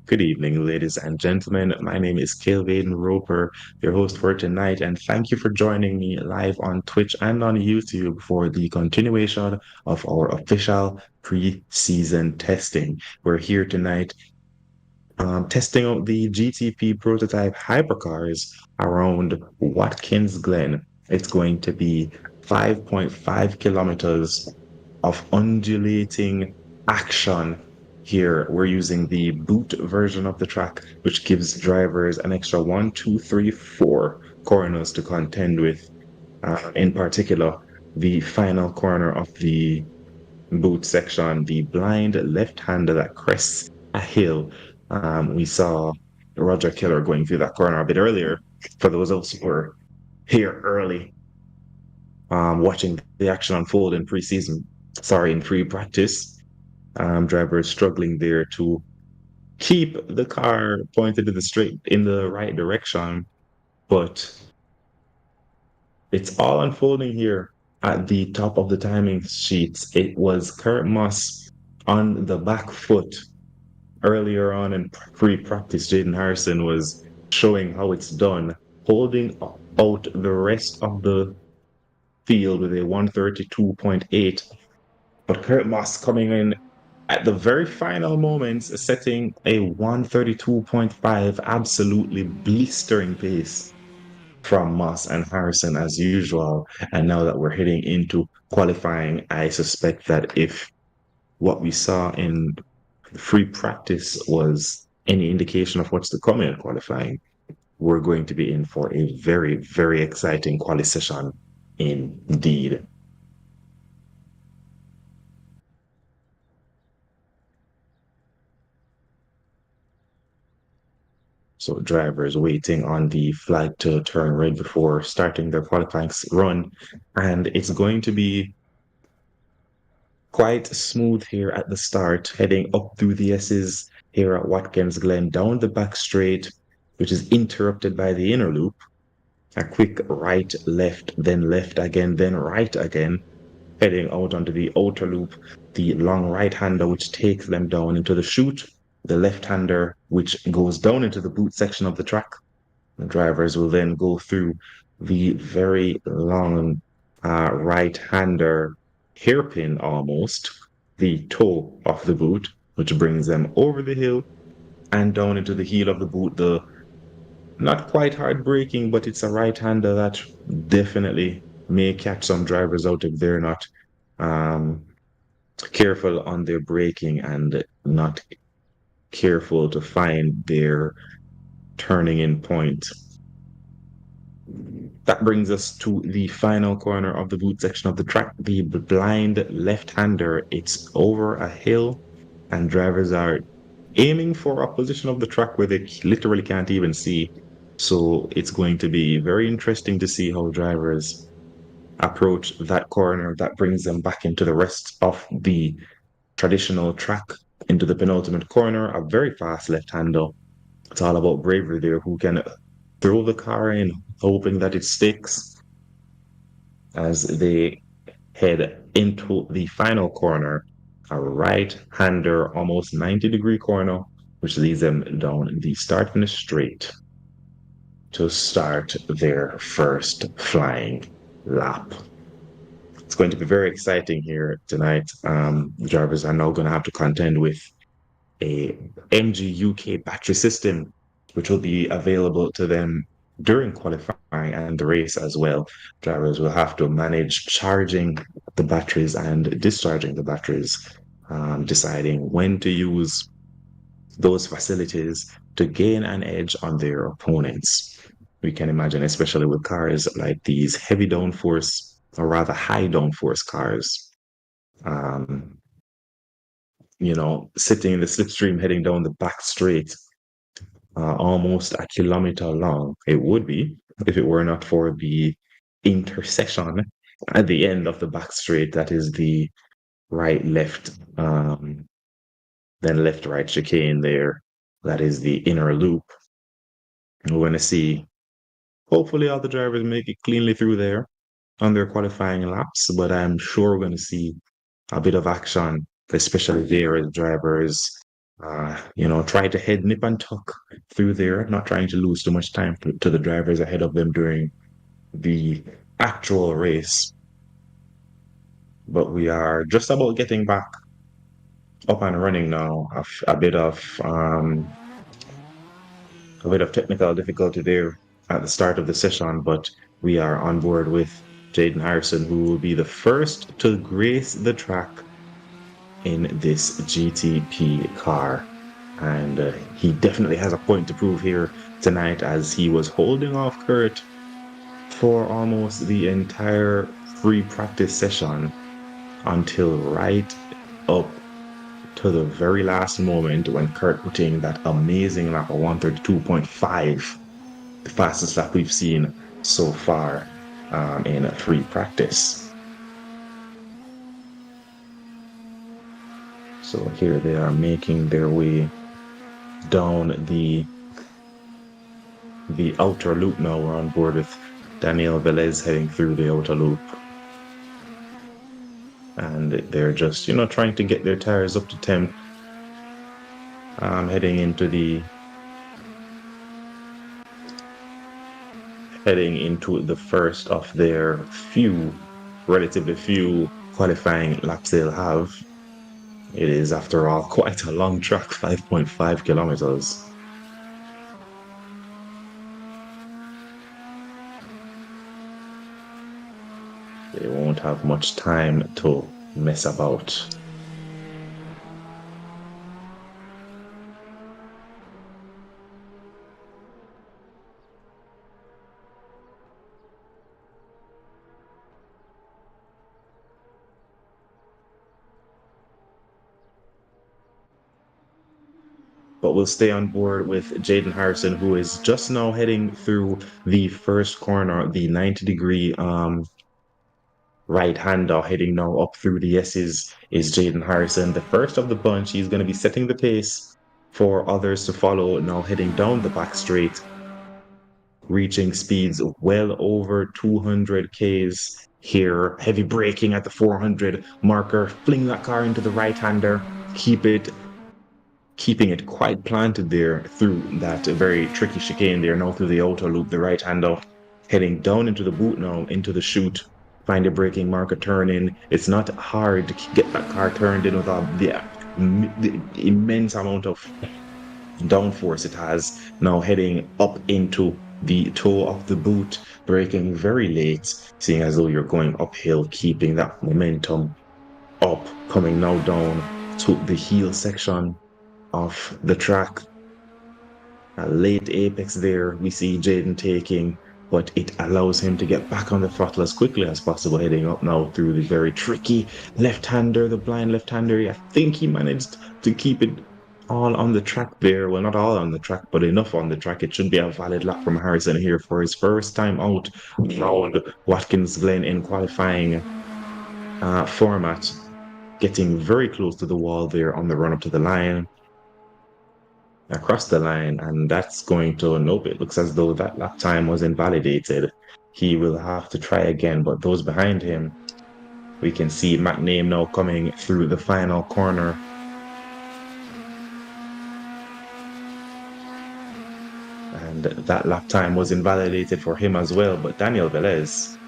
Good evening, ladies and gentlemen. My name is Kelvin Roper, your host for tonight, and thank you for joining me live on Twitch and on YouTube for the continuation of our official pre-season testing. We're here tonight testing out the GTP prototype hypercars around Watkins Glen. It's going to be 5.5 kilometers of undulating action. Here, we're using the boot version of the track, which gives drivers an extra one, two, three, four corners to contend with. In particular, the final corner of the boot section, the blind left-hander that crests a hill. We saw Roger Keller going through that corner a bit earlier. For those of us who were here early, watching the action unfold in in pre-practice, drivers struggling there to keep the car pointed in the right direction, but it's all unfolding here at the top of the timing sheets. It was Kurt Moss on the back foot earlier on in pre-practice. Jaden Harrison was showing how it's done, holding out the rest of the field with a 132.8. But Kurt Moss coming in at the very final moments, setting a 132.5, absolutely blistering pace from Moss and Harrison as usual. And now that we're heading into qualifying, I suspect that if what we saw in free practice was any indication of what's to come in qualifying, we're going to be in for a very, very exciting quali session indeed. So drivers waiting on the flag to turn red before starting their qualifying run. And it's going to be quite smooth here at the start, heading up through the S's here at Watkins Glen, down the back straight, which is interrupted by the inner loop. A quick right, left again, then right again, heading out onto the outer loop, the long right-hander, which takes them down into the chute, the left-hander, which goes down into the boot section of the track. The drivers will then go through the very long right-hander hairpin almost, the toe of the boot, which brings them over the hill and down into the heel of the boot. The not quite hard braking, but it's a right-hander that definitely may catch some drivers out if they're not um, careful on their braking and not careful to find their turning in point. That brings us to the final corner of the boot section of the track, the blind left-hander. It's over a hill, and drivers are aiming for a position of the track where they literally can't even see. So it's going to be very interesting to see how drivers approach that corner. That brings them back into the rest of the traditional track, into the penultimate corner, a very fast left-hander. It's all about bravery there, who can throw the car in, hoping that it sticks as they head into the final corner, a right-hander, almost 90-degree corner, which leads them down the start-finish straight to start their first flying lap. It's going to be very exciting here tonight. The drivers are now going to have to contend with a MG UK battery system, which will be available to them during qualifying and the race as well. Drivers will have to manage charging the batteries and discharging the batteries, deciding when to use those facilities to gain an edge on their opponents. We can imagine, especially with cars like these heavy downforce, or rather high downforce cars, um, sitting in the slipstream heading down the back straight, almost a kilometer long. It would be if it were not for the intersection at the end of the back straight. That is the right left, then left right chicane there. That is the inner loop. And we're going to see, hopefully, all the drivers make it cleanly through there on their qualifying laps, but I'm sure we're going to see a bit of action, especially there as drivers try to head nip and tuck through there, not trying to lose too much time to the drivers ahead of them during the actual race. But we are just about getting back up and running now. A bit of technical difficulty there at the start of the session, but we are on board with Jaden Harrison, who will be the first to grace the track in this GTP car. And he definitely has a point to prove here tonight, as he was holding off Kurt for almost the entire free practice session until right up to the very last moment when Kurt put in that amazing lap of 132.5, the fastest lap we've seen so far in a free practice. So here they are making their way down the outer loop now. We're on board with Daniel Velez heading through the outer loop. And they're just, trying to get their tires up to temp, heading into the first of their relatively few qualifying laps they'll have. It is, after all, quite a long track, 5.5 kilometers. They won't have much time to mess about. But we'll stay on board with Jaden Harrison, who is just now heading through the first corner, the 90-degree right-hander, heading now up through the S's is Jaden Harrison, the first of the bunch. He's going to be setting the pace for others to follow, now heading down the back straight, reaching speeds well over 200 Ks here. Heavy braking at the 400 marker, fling that car into the right-hander, keeping it quite planted there through that very tricky chicane there, now through the outer loop, the right-hander, heading down into the boot now, into the chute. Find a braking marker, turn in. It's not hard to get that car turned in without the immense amount of downforce it has. Now heading up into the toe of the boot, braking very late, seeing as though you're going uphill, keeping that momentum up, coming now down to the heel section of the track. A late apex there we see Jaden taking, but it allows him to get back on the throttle as quickly as possible, heading up now through the very tricky left-hander, the blind left-hander. I think he managed to keep it all on the track there. Well, not all on the track, but enough on the track. It should be a valid lap from Harrison here for his first time out around Watkins Glen in qualifying format. Getting very close to the wall there on the run up to the line. Across the line, and that's going to, nope, it looks as though that lap time was invalidated. He will have to try again, but those behind him, we can see McName now coming through the final corner. And that lap time was invalidated for him as well, but Daniel Velez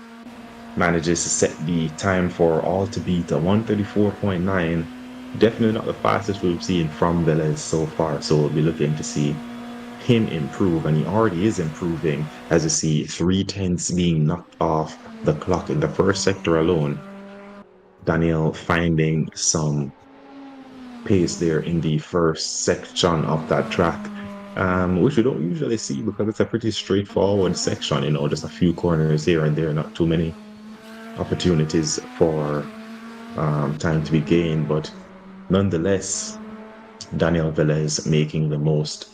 manages to set the time for all to beat a 134.9. Definitely not the fastest we've seen from Velez so far, so we'll be looking to see him improve, and he already is improving, as you see 3/10 being knocked off the clock in the first sector alone. Daniel finding some pace there in the first section of that track, which we don't usually see because it's a pretty straightforward section, just a few corners here and there, not too many opportunities for time to be gained, but nonetheless, Daniel Velez making the most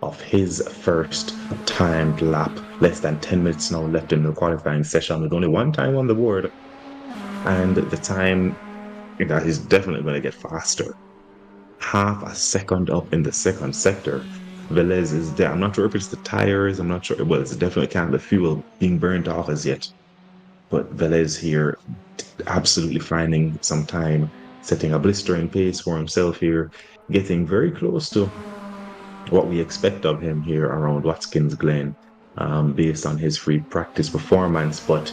of his first timed lap. Less than 10 minutes now left in the qualifying session, with only one time on the board, and the time that is definitely going to get faster. Half a second up in the second sector. Velez is there. I'm not sure if it's the tires. I'm not sure. Well, it's definitely can't be fuel being burnt off as yet. But Velez here absolutely finding some time, setting a blistering pace for himself here. getting very close to what we expect of him here around Watkins Glen, based on his free practice performance. But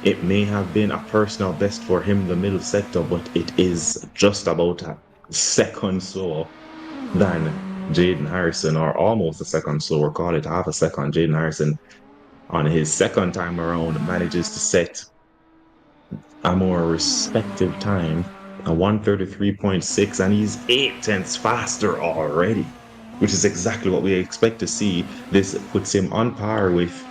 it may have been a personal best for him, the middle sector, but it is just about a second slower than Jaden Harrison, or almost a second slower, call it half a second. Jaden Harrison, on his second time around, manages to set a more respective time, a 133.6, and he's 8 tenths faster already, which is exactly what we expect to see. This puts him on par with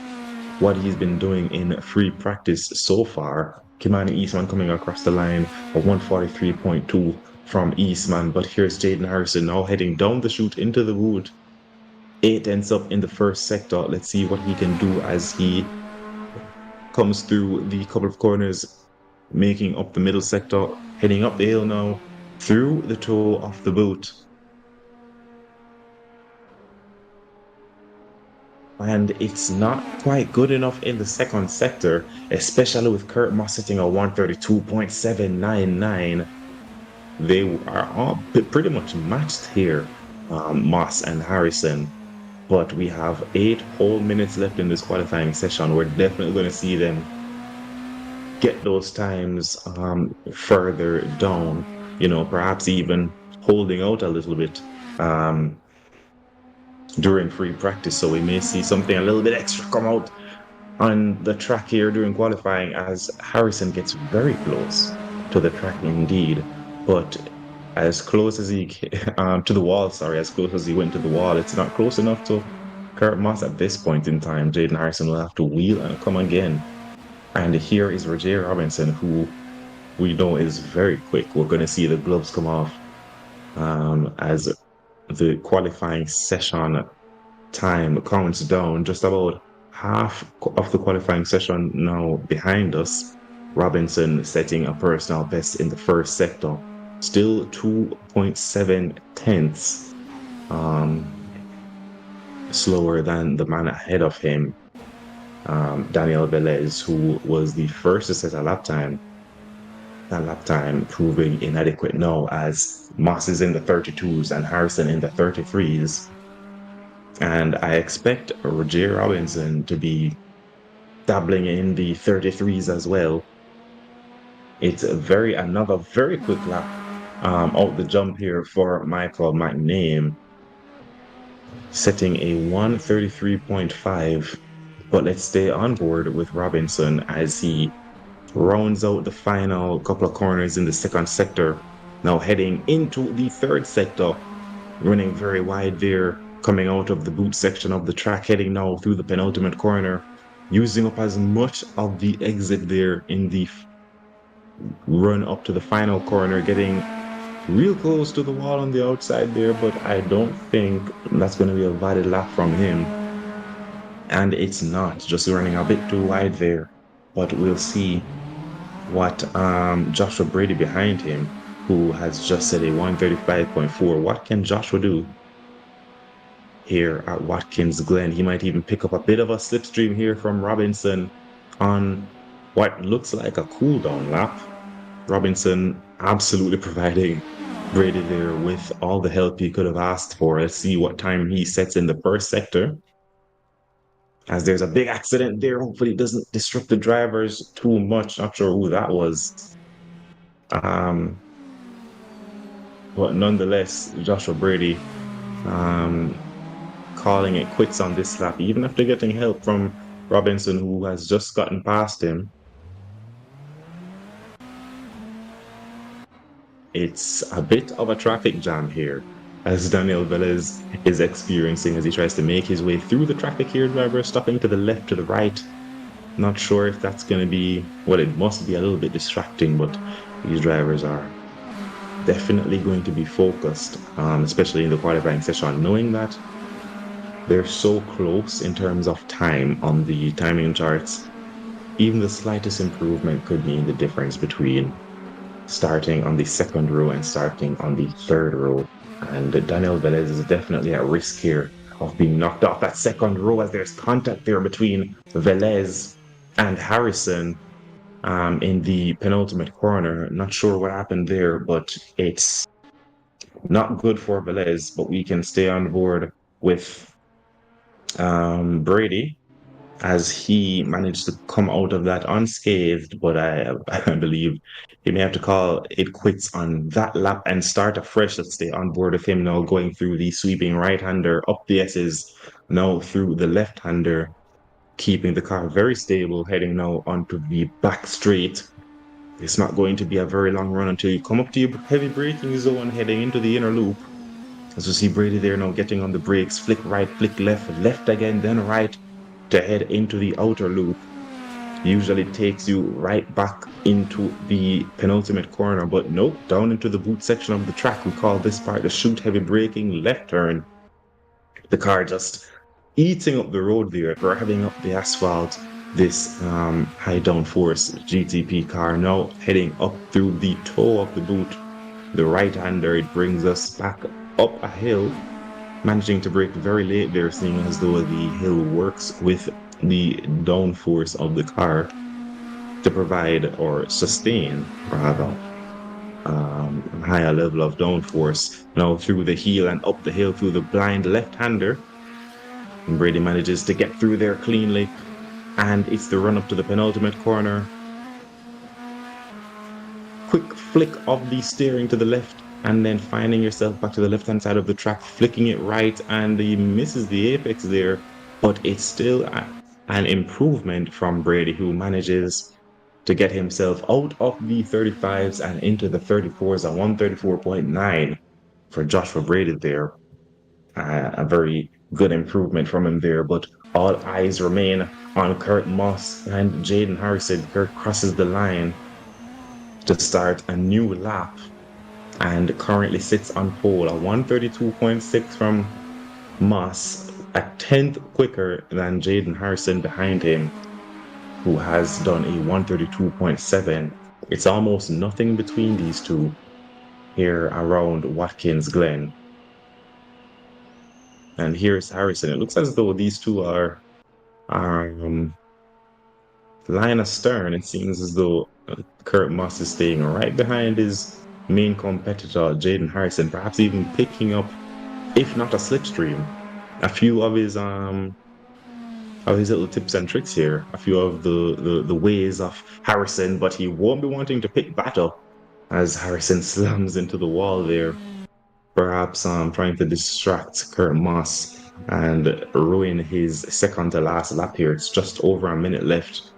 what he's been doing in free practice so far. Kimani Eastman coming across the line, a 143.2 from Eastman, but here's Jaden Harrison now heading down the chute into the wood. 8 tenths up in the first sector. Let's see what he can do as he comes through the couple of corners, making up the middle sector, heading up the hill now, through the toe of the boot. And it's not quite good enough in the second sector, especially with Kurt Moss sitting at 132.799. They are all pretty much matched here, Moss and Harrison. But we have 8 whole minutes left in this qualifying session. We're definitely going to see them get those times further down, perhaps even holding out a little bit during free practice. So we may see something a little bit extra come out on the track here during qualifying, as Harrison gets very close to the track indeed, but as close as he to the wall, as close as he went to the wall, it's not close enough to Kurt Moss at this point in time. Jaden Harrison will have to wheel and come again. And here is Roger Robinson, who we know is very quick. We're going to see the gloves come off as the qualifying session time counts down. Just about half of the qualifying session now behind us. Robinson setting a personal best in the first sector, still 2.7 tenths slower than the man ahead of him, Daniel Velez, who was the first to set a lap time. That lap time proving inadequate now, as Moss is in the 32s and Harrison in the 33s. And I expect Roger Robinson to be dabbling in the 33s as well. It's another very quick lap out the jump here for Michael McName, setting a 133.5. But let's stay on board with Robinson as he rounds out the final couple of corners in the second sector, now heading into the third sector, running very wide there, coming out of the boot section of the track, heading now through the penultimate corner, using up as much of the exit there in the run up to the final corner, getting real close to the wall on the outside there, but I don't think that's going to be a valid lap from him. And it's not, just running a bit too wide there. But we'll see what Joshua Brady behind him, who has just set a 135.4. What can Joshua do here at Watkins Glen? He might even pick up a bit of a slipstream here from Robinson on what looks like a cool down lap. Robinson absolutely providing Brady there with all the help he could have asked for. Let's see what time he sets in the first sector, as there's a big accident there. Hopefully it doesn't disrupt the drivers too much. Not sure who that was. But nonetheless, Joshua Brady calling it quits on this lap, even after getting help from Robinson, who has just gotten past him. It's a bit of a traffic jam here, as Daniel Velez is experiencing as he tries to make his way through the traffic here. Drivers stopping to the left, to the right. Not sure if that's going to be, well, it must be a little bit distracting, but these drivers are definitely going to be focused, especially in the qualifying session, knowing that they're so close in terms of time on the timing charts. Even the slightest improvement could mean the difference between starting on the second row and starting on the third row. And Daniel Velez is definitely at risk here of being knocked off that second row, as there's contact there between Velez and Harrison in the penultimate corner. Not sure what happened there, but it's Not good for Velez, but we can stay on board with Brady as he managed to come out of that unscathed. But I believe he may have to call it quits on that lap and start afresh. Let's stay on board with him now, going through the sweeping right-hander up the S's, now through the left-hander, keeping the car very stable, heading now onto the back straight. It's not going to be a very long run until you come up to your heavy braking zone, heading into the inner loop. As you see Brady there now getting on the brakes, flick right, flick left, left again, then right to head into the outer loop. Usually takes you right back into the penultimate corner, but nope, down into the boot section of the track. We call this part the shoot heavy braking left turn. The car just eating up the road there, grabbing up the asphalt. This high downforce GTP car now heading up through the toe of the boot. The right-hander, it brings us back up a hill, managing to brake very late there, seeing as though the hill works with the downforce of the car to provide or sustain, rather, higher level of downforce. Now through the heel and up the hill through the blind left-hander. And Brady manages to get through there cleanly, and it's the run up to the penultimate corner. Quick flick of the steering to the left, and then finding yourself back to the left-hand side of the track, flicking it right, and he misses the apex there, but it's still an improvement from Brady, who manages to get himself out of the 35s and into the 34s at 134.9 for Joshua Brady there. A very good improvement from him there, but all eyes remain on Kurt Moss and Jaden Harrison. Kurt crosses the line to start a new lap and currently sits on pole, a 132.6 from Moss, a 10th quicker than Jaden Harrison behind him, who has done a 132.7. It's almost nothing between these two here around Watkins Glen. And here's Harrison. It looks as though these two are line astern. It seems as though Kurt Moss is staying right behind his main competitor, Jaden Harrison, perhaps even picking up, if not a slipstream, a few of his little tips and tricks here, a few of the ways of Harrison, but he won't be wanting to pick that up as Harrison slams into the wall there, perhaps trying to distract Kurt Moss and ruin his second to last lap here. It's just over a minute left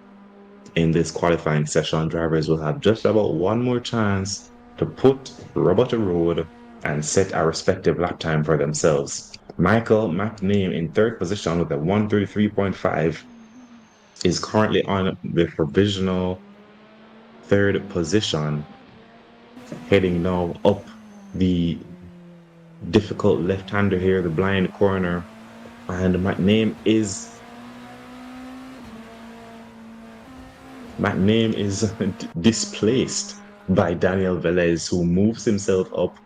in this qualifying session. Drivers will have just about one more chance to put rubber to road and set a respective lap time for themselves. Michael McName in third position with a 133.5 is currently on the provisional third position, heading now up the difficult left-hander here, the blind corner, and McName is displaced by Daniel Velez, who moves himself up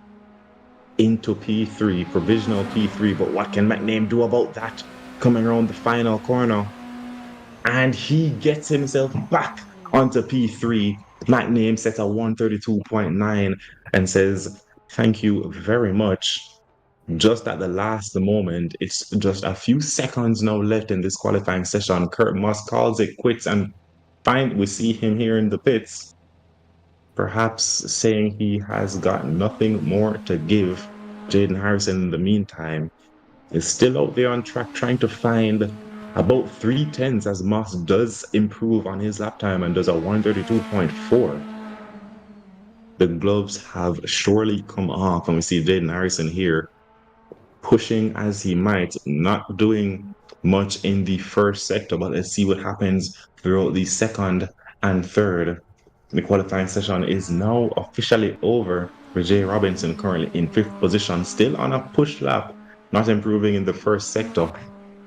into P3, provisional P3. But what can McName do about that? Coming around the final corner, and he gets himself back onto P3. McName sets a 132.9 and says, "Thank you very much." Just at the last moment, it's just a few seconds now left in this qualifying session. Kurt Moss calls it quits, and we see him here in the pits, perhaps saying he has got nothing more to give. Jaden Harrison, in the meantime, is still out there on track trying to find about 3/10 as Moss does improve on his lap time and does a 132.4. The gloves have surely come off, and we see Jaden Harrison here pushing as he might, not doing much in the first sector, but let's see what happens throughout the second and third. The qualifying session is now officially over for Jay Robinson, currently in fifth position, still on a push lap, not improving in the first sector,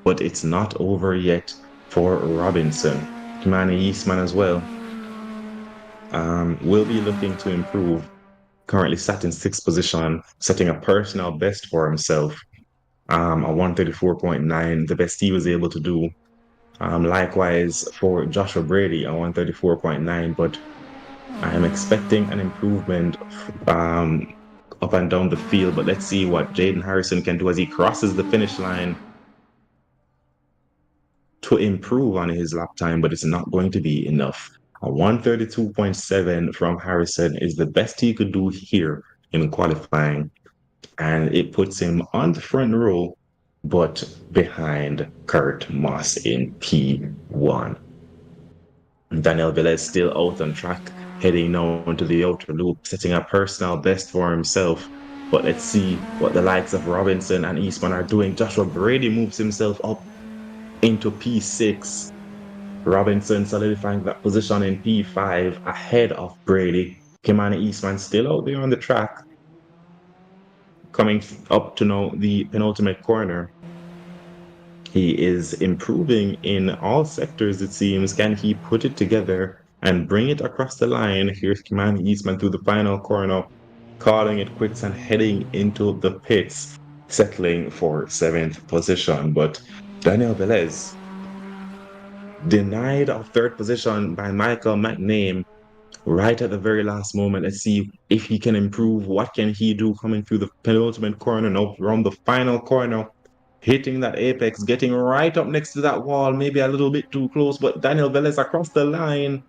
but it's not over yet for Robinson. Manny Eastman as well will be looking to improve, currently sat in sixth position, setting a personal best for himself, a 134.9, the best he was able to do. Likewise for Joshua Brady, a 134.9, but I am expecting an improvement up and down the field. But let's see what Jaden Harrison can do as he crosses the finish line to improve on his lap time, but it's not going to be enough. A 132.7 from Harrison is the best he could do here in qualifying, and it puts him on the front row, but behind Kurt Moss in P1. Daniel Velez still out on track, heading now into the outer loop, setting a personal best for himself. But let's see what the likes of Robinson and Eastman are doing. Joshua Brady moves himself up into P6. Robinson solidifying that position in P5 ahead of Brady. Kimani Eastman still out there on the track, coming up to now the penultimate corner. He is improving in all sectors, it seems. Can he put it together and bring it across the line? Here's Kimani Eastman through the final corner, calling it quits and heading into the pits, settling for 7th position. But Daniel Velez denied of 3rd position by Michael McName right at the very last moment. Let's see if he can improve. What can he do coming through the penultimate corner, now around the final corner, hitting that apex, getting right up next to that wall, maybe a little bit too close, but Daniel Velez across the line.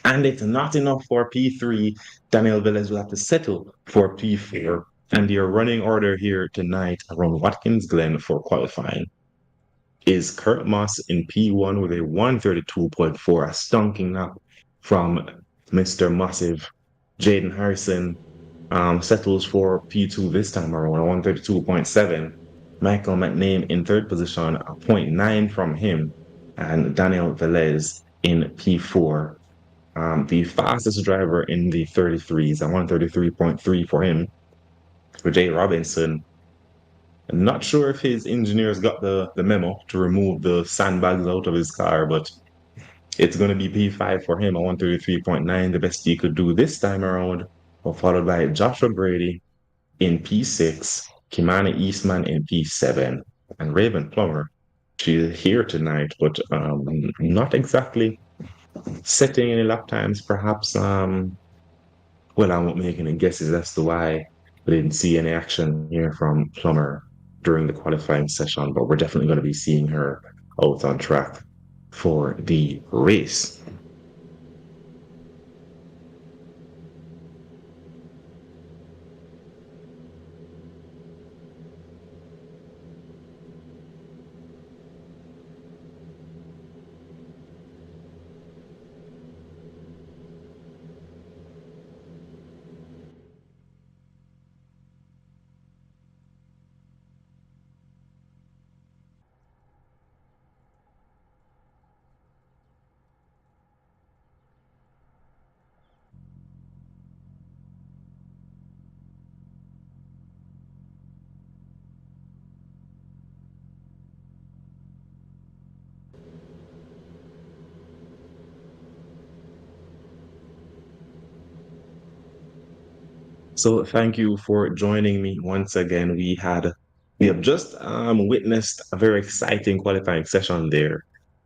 And it's not enough for P3. Daniel Velez will have to settle for P4. And your running order here tonight around Watkins Glen for qualifying is Kurt Moss in P1 with a 132.4, a stonking knock from Mr. Massive. Jaden Harrison settles for P2 this time around, 132.7. Michael McName in 3rd position, a 0.9 from him. And Daniel Velez in P4. The fastest driver in the 33s, a 133.3 for him. For Jay Robinson, I'm not sure if his engineers got the memo to remove the sandbags out of his car, but it's going to be P5 for him, a 133.9, the best he could do this time around, followed by Joshua Brady in P6, Kimani Eastman in P7, and Raven Plummer. She's here tonight, but not exactly setting any lap times. Perhaps, well, I won't make any guesses as to why we didn't see any action here from Plummer during the qualifying session, but we're definitely going to be seeing her out on track for the race. So thank you for joining me once again. We have just witnessed a very exciting qualifying session there.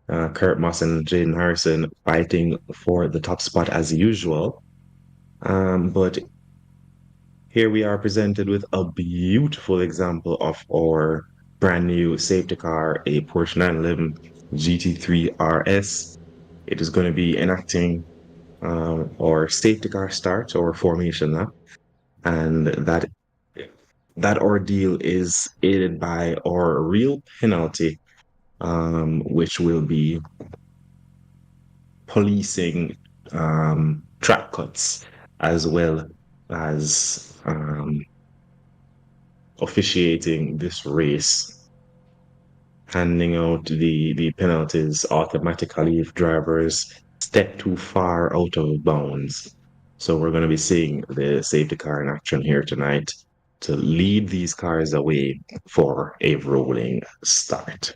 Kurt Moss and Jaden Harrison fighting for the top spot as usual. But here we are presented with a beautiful example of our brand new safety car, a Porsche 911 GT3 RS. It is going to be enacting our safety car start or formation lap, and that ordeal is aided by our real penalty, which will be policing track cuts as well as officiating this race, handing out the penalties automatically if drivers step too far out of bounds. So we're going to be seeing the safety car in action here tonight to lead these cars away for a rolling start.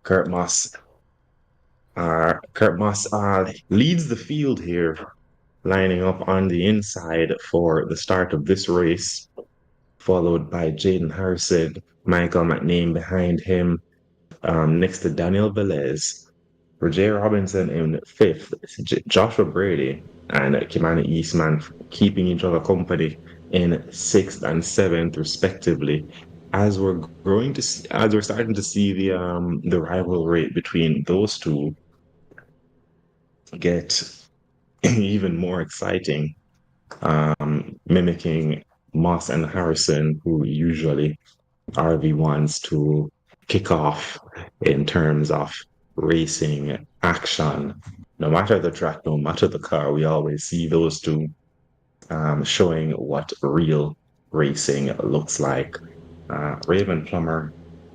Kurt Moss leads the field here, lining up on the inside for the start of this race, followed by Jaden Harrison, Michael McName behind him, next to Daniel Velez, Jay Robinson in fifth, Joshua Brady and Kimani Eastman keeping each other company in sixth and seventh, respectively. As we're as we're starting to see the rivalry between those two get even more exciting, mimicking Moss and Harrison, who usually are the ones to kick off in terms of racing action. No matter the track, no matter the car, we always see those two showing what real racing looks like. Raven Plummer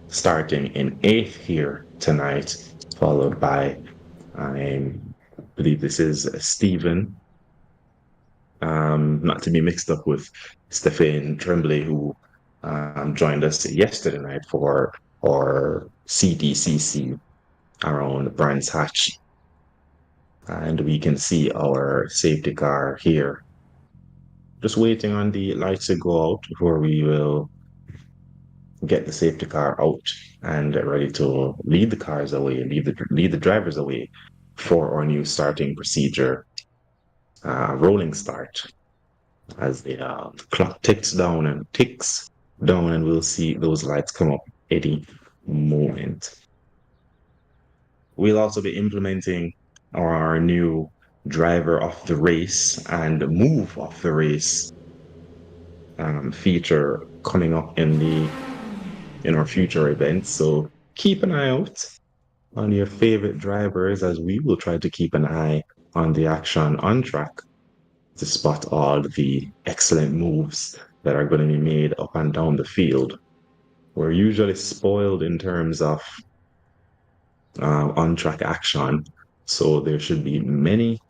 starting in eighth here tonight, followed by, I believe this is Stephen, not to be mixed up with Stephen Tremblay, who joined us yesterday night for our CTCC around Brands Hatch. And we can see our safety car here. Just waiting on the lights to go out before we will get the safety car out and ready to lead the cars away, lead the drivers away for our new starting procedure, rolling start. As the clock ticks down, and we'll see those lights come up any moment. We'll also be implementing our new driver of the race and move of the race feature coming up in our future events. So keep an eye out on your favorite drivers, as we will try to keep an eye on the action on track to spot all the excellent moves that are going to be made up and down the field. We're usually spoiled in terms of on-track action, so there should be many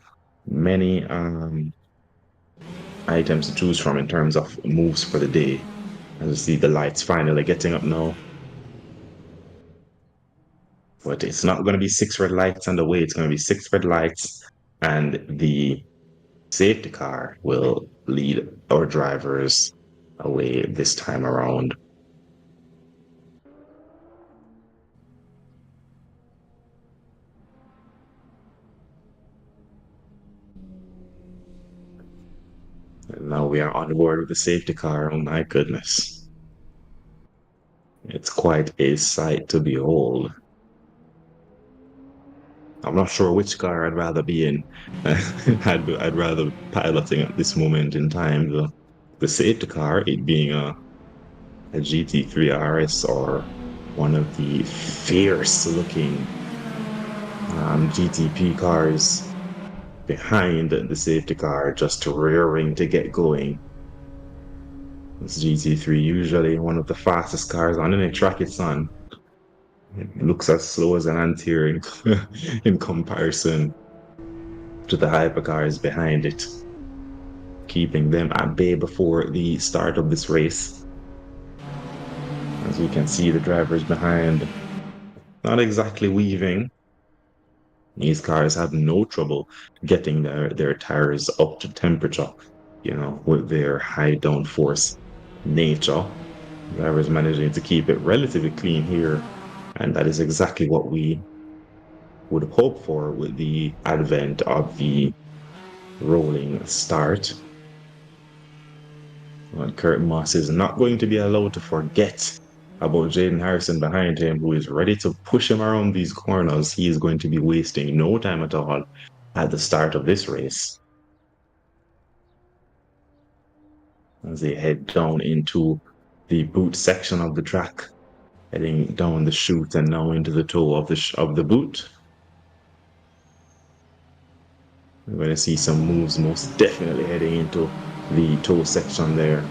items to choose from in terms of moves for the day. As you see, the lights finally getting up now. But it's not going to be 6 red lights on the way. It's going to be 6 red lights, and the safety car will lead our drivers away this time around. And now we are on board with the safety car. Oh my goodness. It's quite a sight to behold. I'm not sure which car I'd rather be in. I'd rather piloting at this moment in time the safety car, it being a GT3 RS or one of the fierce looking GTP cars behind the safety car, just rearing to get going. This GT3 usually one of the fastest cars on any track it's on. It looks as slow as an ant here in comparison to the hypercars behind it, keeping them at bay before the start of this race. As we can see, the drivers behind not exactly weaving. These cars have no trouble getting their tires up to temperature, with their high downforce nature. Drivers managing to keep it relatively clean here, and that is exactly what we would hope for with the advent of the rolling start. Well, Kurt Moss is not going to be allowed to forget about Jaden Harrison behind him, who is ready to push him around these corners. He is going to be wasting no time at all at the start of this race, as they head down into the boot section of the track, heading down the chute and now into the toe of the boot. We're going to see some moves most definitely heading into the toe section there.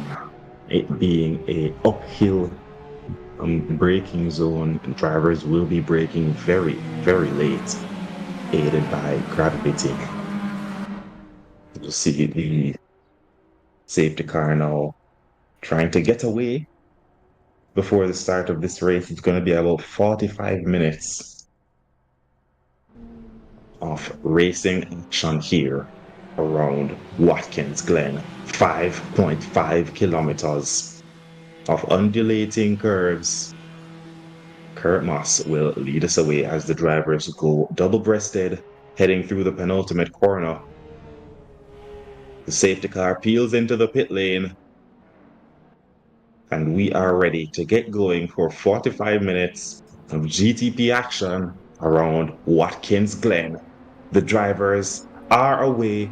It being a uphill braking zone, drivers will be braking very, very late, aided by gravity. You'll see the safety car now trying to get away before the start of this race. It's going to be about 45 minutes of racing action here around Watkins Glen. 5.5 kilometers of undulating curves, Kurt Moss will lead us away as the drivers go double-breasted, heading through the penultimate corner. The safety car peels into the pit lane, and we are ready to get going for 45 minutes of GTP action around Watkins Glen. The drivers are away,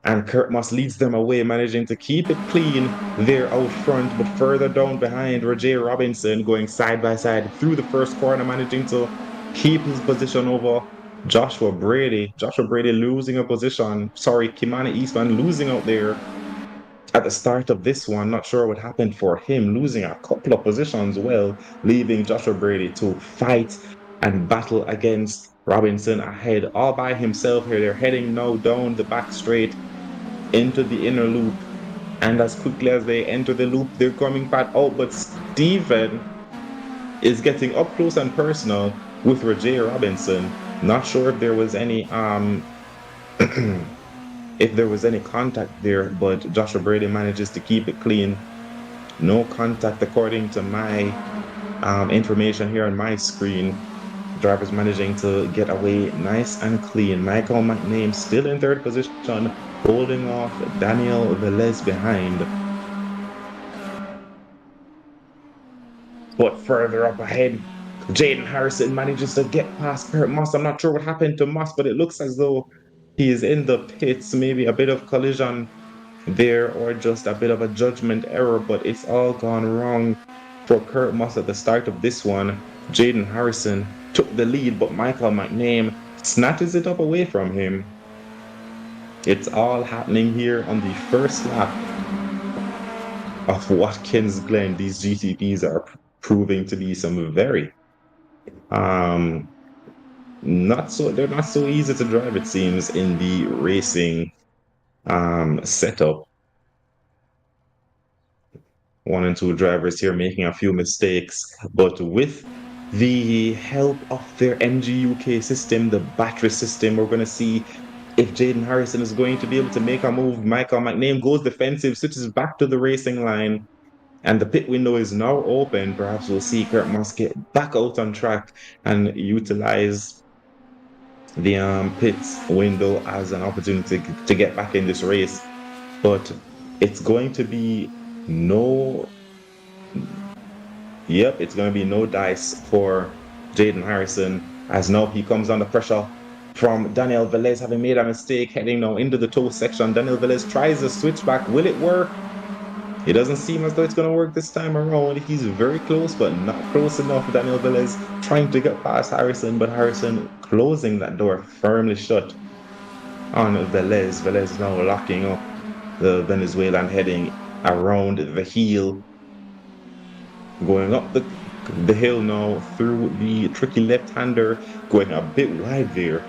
and Kurt Moss leads them away, managing to keep it clean there out front, but further down behind, Roger Robinson going side by side through the first corner, managing to keep his position over Joshua Brady. Joshua Brady losing a position. Sorry, Kimani Eastman losing out there at the start of this one. Not sure what happened for him, losing a couple of positions, well, leaving Joshua Brady to fight and battle against Robinson ahead all by himself here. They're heading now down the back straight into the inner loop, and as quickly as they enter the loop, they're coming back out. But Steven is getting up close and personal with Roger Robinson. Not sure if there was any if there was any contact there, but Joshua Brady manages to keep it clean. No contact according to my information here on my screen. Drivers managing to get away nice and clean. Michael McName still in third position, holding off Daniel Velez behind. But further up ahead, Jaden Harrison manages to get past Kurt Moss. I'm not sure what happened to Moss, but it looks as though he is in the pits. Maybe a bit of collision there or just a bit of a judgment error, but it's all gone wrong for Kurt Moss at the start of this one. Jaden Harrison took the lead, but Michael McName snatches it up away from him. It's all happening here on the first lap of Watkins Glen. These GTPs are proving to be some very they're not so easy to drive, it seems, in the racing setup. 1 and 2 drivers here making a few mistakes, but with the help of their MGUK system, the battery system, we're going to see if Jaden Harrison is going to be able to make a move. Michael McName goes defensive, switches back to the racing line, and the pit window is now open. Perhaps we'll see Kurt Moss get back out on track and utilize the pits window as an opportunity to get back in this race. But it's going to be it's going to be no dice for Jaden Harrison, as now he comes under pressure from Daniel Velez, having made a mistake, heading now into the toe section. Daniel Velez tries a switchback. Will it work? It doesn't seem as though it's going to work this time around. He's very close, but not close enough. Daniel Velez trying to get past Harrison, but Harrison closing that door firmly shut on Velez. Velez now locking up the Venezuelan, heading around the heel, going up the hill now through the tricky left-hander, going a bit wide there,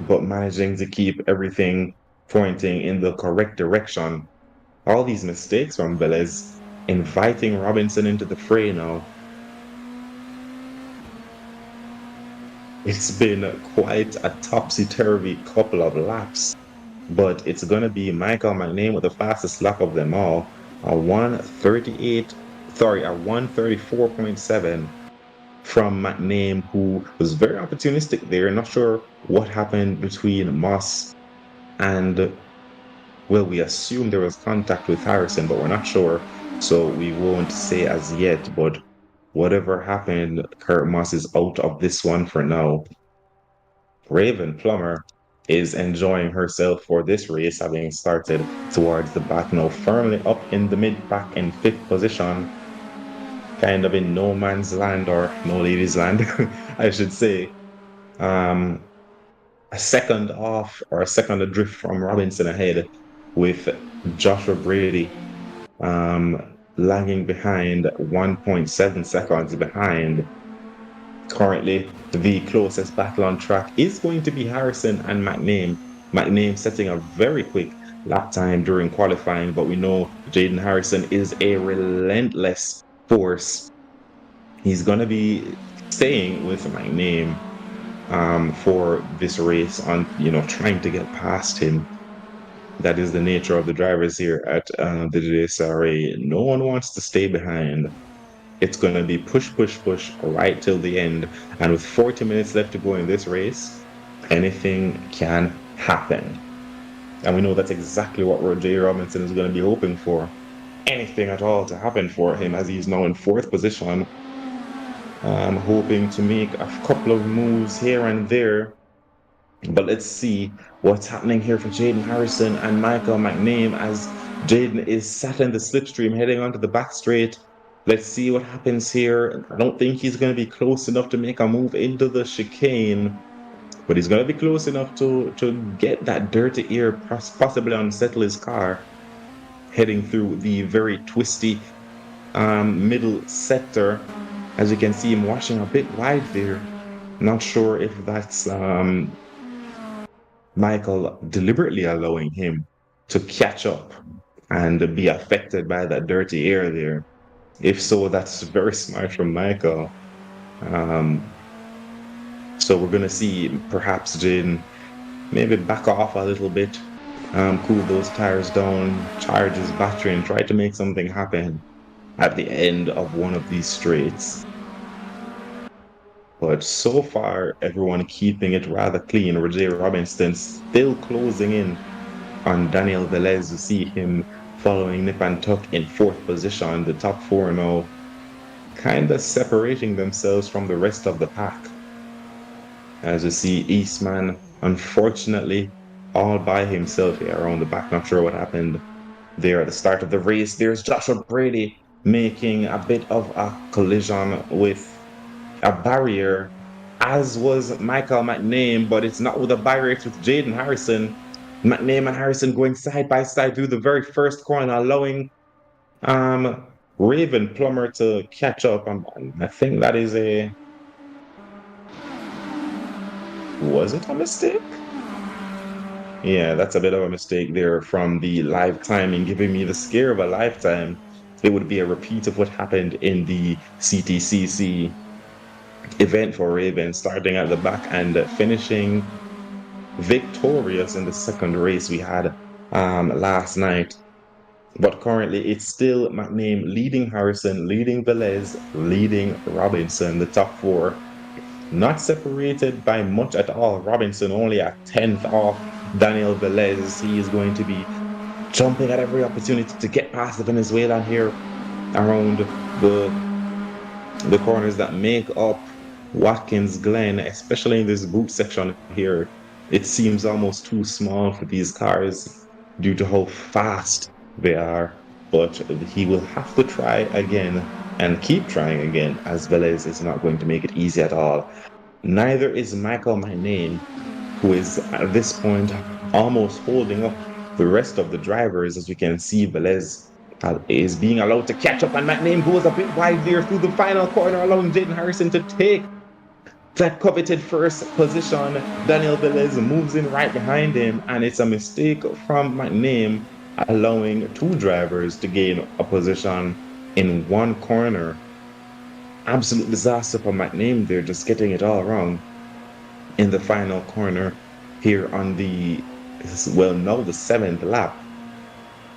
but managing to keep everything pointing in the correct direction. All these mistakes from Velez, inviting Robinson into the fray now. It's been quite a topsy-turvy couple of laps, but it's going to be Michael McName with the fastest lap of them all, a 134.7 from McName, who was very opportunistic there. Not sure what happened between Moss and, well, we assume there was contact with Harrison, but we're not sure, so we won't say as yet. But whatever happened, Kurt Moss is out of this one for now. Raven Plummer is enjoying herself for this race, having started towards the back now, firmly up in the mid-pack in 5th position, kind of in no man's land, or no ladies' land, I should say. A second off, or a second adrift from Robinson ahead, with Joshua Brady lagging behind, 1.7 seconds behind. Currently, the closest battle on track is going to be Harrison and McName. McName setting a very quick lap time during qualifying, but we know Jaden Harrison is a relentless force. He's going to be staying with McName for this race, on trying to get past him. That is the nature of the drivers here at the JSRA. No one wants to stay behind. It's going to be push, push, push right till the end. And with 40 minutes left to go in this race, anything can happen. And we know that's exactly what Roger Robinson is going to be hoping for. Anything at all to happen for him, as he's now in fourth position. Hoping to make a couple of moves here and there. But let's see what's happening here for Jaden Harrison and Michael McName as Jaden is sat in the slipstream heading onto the back straight. Let's see what happens here. I don't think he's going to be close enough to make a move into the chicane, but he's going to be close enough to get that dirty air, possibly unsettle his car, heading through the very twisty middle sector. As you can see him washing a bit wide there. Not sure if that's Michael deliberately allowing him to catch up and be affected by that dirty air there. If so, that's very smart from Michael. So we're going to see perhaps Jaden maybe back off a little bit, cool those tires down, charge his battery, and try to make something happen at the end of one of these straights. But so far, everyone keeping it rather clean. Roger Robinson still closing in on Daniel Velez. You see him following Nip and Tuck in fourth position. The top four now kind of separating themselves from the rest of the pack. As you see, Eastman, unfortunately, all by himself here around the back. Not sure what happened there at the start of the race. There's Joshua Brady making a bit of a collision with a barrier, as was Michael McName, but it's not with a barrier, it's with Jaden Harrison. McName and Harrison going side by side through the very first corner, allowing Raven Plummer to catch up. I think that is was it a mistake? Yeah, that's a bit of a mistake there from the live timing, giving me the scare of a lifetime. It would be a repeat of what happened in the CTCC event for Raven, starting at the back and finishing victorious in the second race we had last night. But currently it's still McName leading Harrison, leading Velez, leading Robinson, the top four. Not separated by much at all. Robinson only a 10th off Daniel Velez. He is going to be jumping at every opportunity to get past the Venezuelan here around the corners that make up Watkins Glen, especially in this boot section here. It seems almost too small for these cars due to how fast they are, but he will have to try again and keep trying again, as Velez is not going to make it easy at all. Neither is Michael McName, who is at this point almost holding up the rest of the drivers. As we can see, Velez is being allowed to catch up, and McName goes a bit wide there through the final corner, allowing Jaden Harrison to take that coveted first position. Daniel Velez moves in right behind him, and it's a mistake from McName, allowing two drivers to gain a position in one corner. Absolute disaster for McName there, just getting it all wrong in the final corner here on the, well, now the 7th lap.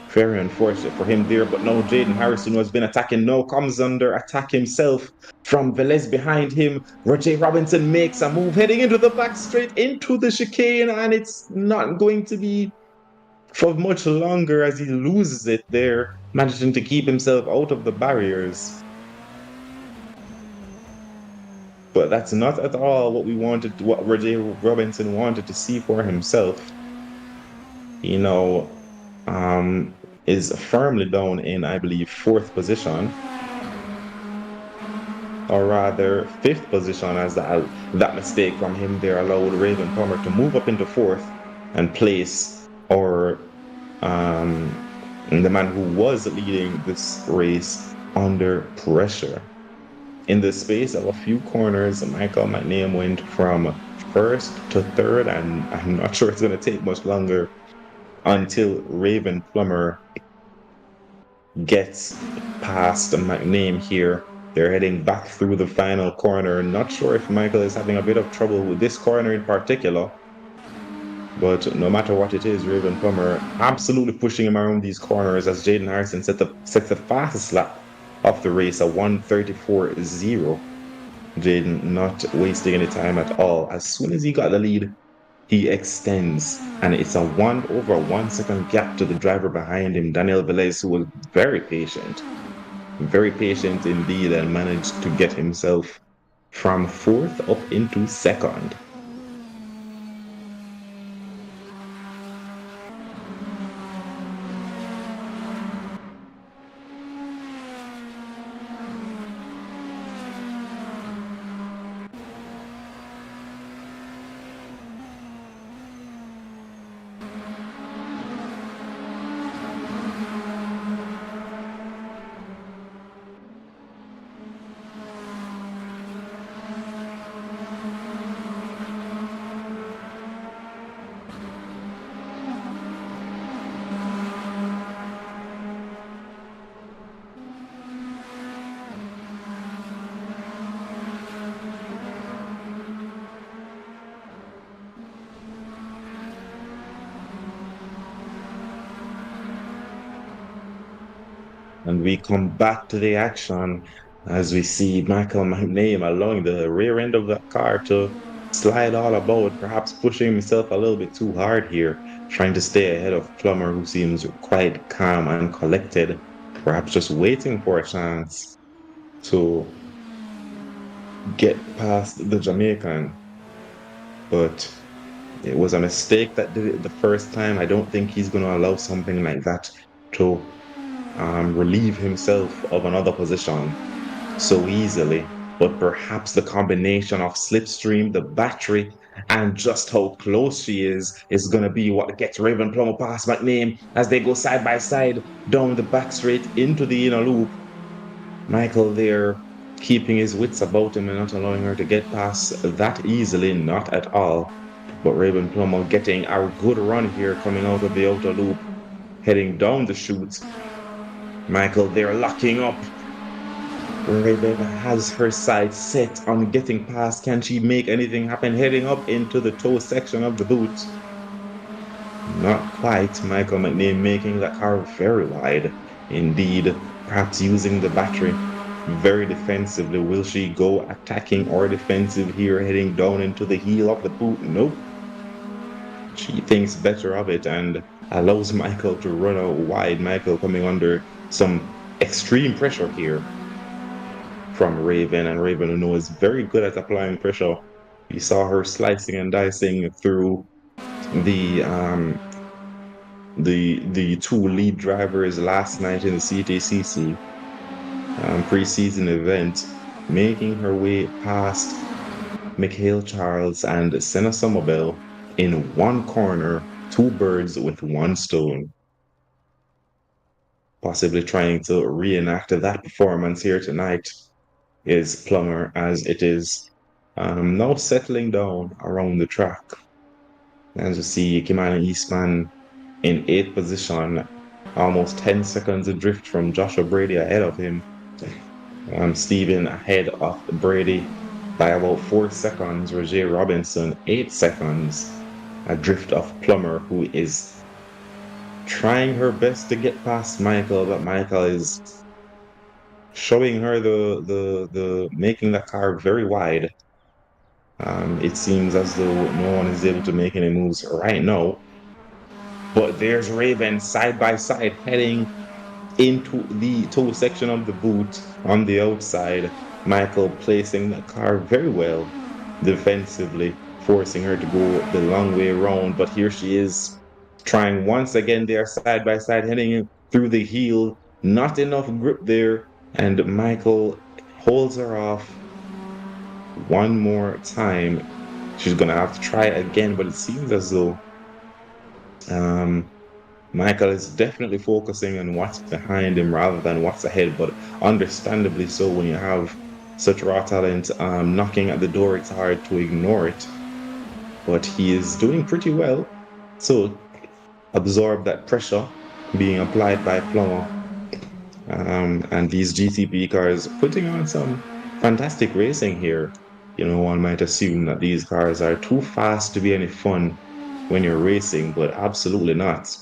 Very unfortunate for him there, but now Jaden Harrison, who has been attacking, now comes under attack himself from Velez behind him. Roger Robinson makes a move heading into the back straight into the chicane, and it's not going to be for much longer as he loses it there, managing to keep himself out of the barriers. But that's not at all what we wanted, what Roger Robinson wanted to see for himself. You know, is firmly down in, I believe, 4th position, or rather 5th position, as that mistake from him there allowed Raven Plummer to move up into 4th and place the man who was leading this race under pressure. In the space of a few corners, Michael McName went from 1st to 3rd, and I'm not sure it's going to take much longer until Raven Plummer gets past McName here. They're heading back through the final corner. Not sure if Michael is having a bit of trouble with this corner in particular, But no matter what it is, Raven Plummer absolutely pushing him around these corners as Jaden Harrison sets the fastest lap of the race, a 1:34.0. Jaden not wasting any time at all. As soon as he got the lead, he extends, and it's a 1/1 second gap to the driver behind him, Daniel Velez, who was very patient indeed, and managed to get himself from fourth up into second. And we come back to the action as we see Michael McName along the rear end of the car to slide all about, perhaps pushing himself a little bit too hard here, trying to stay ahead of Plummer, who seems quite calm and collected, perhaps just waiting for a chance to get past the Jamaican. But it was a mistake that did it the first time. I don't think he's going to allow something like that to relieve himself of another position so easily. But perhaps the combination of slipstream, the battery, and just how close she is going to be what gets Raven Plummer past McName as they go side by side down the back straight into the inner loop. Michael there keeping his wits about him and not allowing her to get past that easily, not at all. But Raven Plummer getting a good run here coming out of the outer loop, heading down the chute. Michael there locking up. Raven has her sights set on getting past. Can she make anything happen? Heading up into the toe section of the boot. Not quite. Michael McName making that car very wide. Indeed, perhaps using the battery very defensively. Will she go attacking or defensive here, heading down into the heel of the boot? Nope. She thinks better of it and allows Michael to run out wide. Michael coming under some extreme pressure here from Raven, and Raven, who knows, very good at applying pressure. You saw her slicing and dicing through the the two lead drivers last night in the CTCC preseason event, making her way past Mikhail Charles and Senna Somerville in one corner, two birds with one stone. Possibly trying to reenact that performance here tonight is Plummer, as it is now settling down around the track. As you see, Kimani Eastman in 8th position, almost 10 seconds adrift from Joshua Brady ahead of him. Stephen ahead of Brady by about 4 seconds. Roger Robinson, 8 seconds adrift of Plummer, who is trying her best to get past Michael, but Michael is showing her the making the car very wide. It seems as though no one is able to make any moves right now. But there's Raven side by side heading into the toe section of the boot on the outside. Michael placing the car very well defensively, forcing her to go the long way around. But here she is trying once again there side by side, heading through the heel. Not enough grip there. And Michael holds her off one more time. She's going to have to try again, but it seems as though Michael is definitely focusing on what's behind him rather than what's ahead, but understandably so. When you have such raw talent knocking at the door, it's hard to ignore it. But he is doing pretty well. So absorb that pressure being applied by Plummer. And these GTP cars putting on some fantastic racing here. You know, one might assume that these cars are too fast to be any fun, when you're racing, but absolutely not.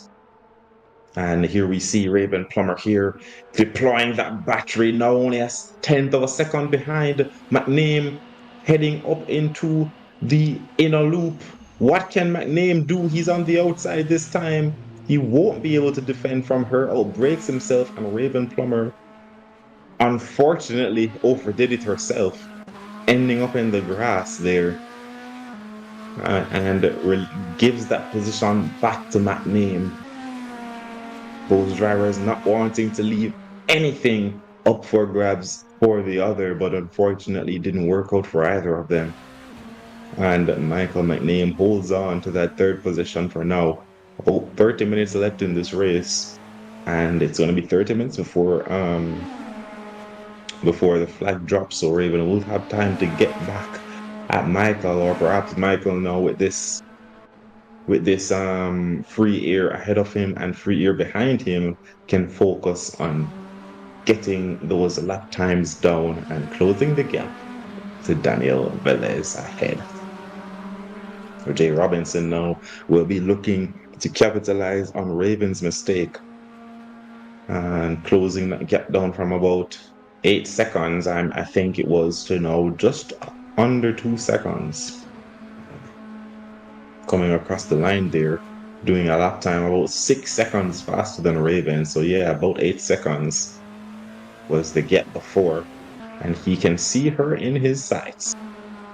And here we see Raven Plummer here deploying that battery, now only a tenth of a second behind McName, heading up into the inner loop. What can McName do? He's on the outside this time. He won't be able to defend from her, outbreaks himself, and Raven Plummer unfortunately overdid it herself, ending up in the grass there, and gives that position back to McName. Both drivers not wanting to leave anything up for grabs for the other, but unfortunately it didn't work out for either of them. And Michael McName holds on to that third position for now. About 30 minutes left in this race, and it's going to be 30 minutes before the flag drops, so Raven will have time to get back at Michael, or perhaps Michael now with this free air ahead of him and free air behind him can focus on getting those lap times down and closing the gap to Daniel Velez ahead. Jay Robinson now will be looking to capitalize on Raven's mistake and closing that gap down from about 8 seconds, I think it was, to now just under 2 seconds. Coming across the line there, doing a lap time about 6 seconds faster than Raven. So yeah, about 8 seconds was the gap before. And he can see her in his sights.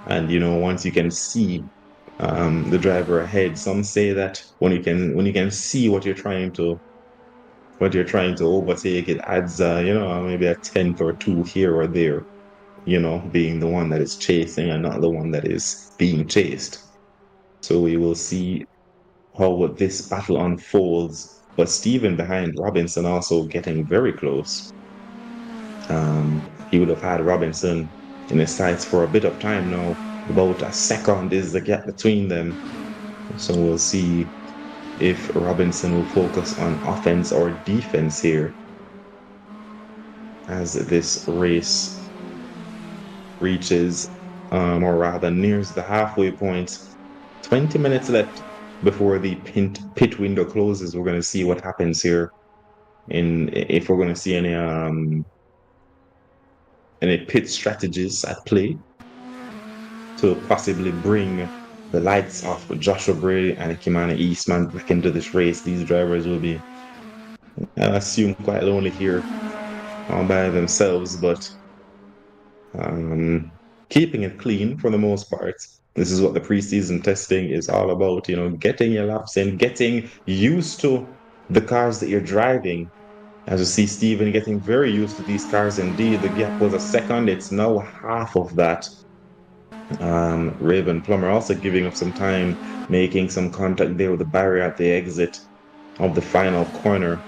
And once you can see the driver ahead, some say that when you can see what you're trying to overtake, it adds maybe a tenth or two here or there, being the one that is chasing and not the one that is being chased. So we will see how this battle unfolds. But Stephen behind Robinson also getting very close. He would have had Robinson in his sights for a bit of time now. About a second is the gap between them. So we'll see if Robinson will focus on offense or defense here as this race reaches, or rather nears the halfway point. 20 minutes left before the pit window closes. We're going to see what happens here, if we're going to see any pit strategies at play to possibly bring the lights off Joshua Bray and Kimani Eastman back into this race. These drivers will be, I assume, quite lonely here all by themselves, but keeping it clean for the most part. This is what the preseason testing is all about, getting your laps in, getting used to the cars that you're driving. As you see Stephen getting very used to these cars indeed. The gap was a second, it's now half of that. Raven Plummer also giving up some time, making some contact there with the barrier at the exit of the final corner.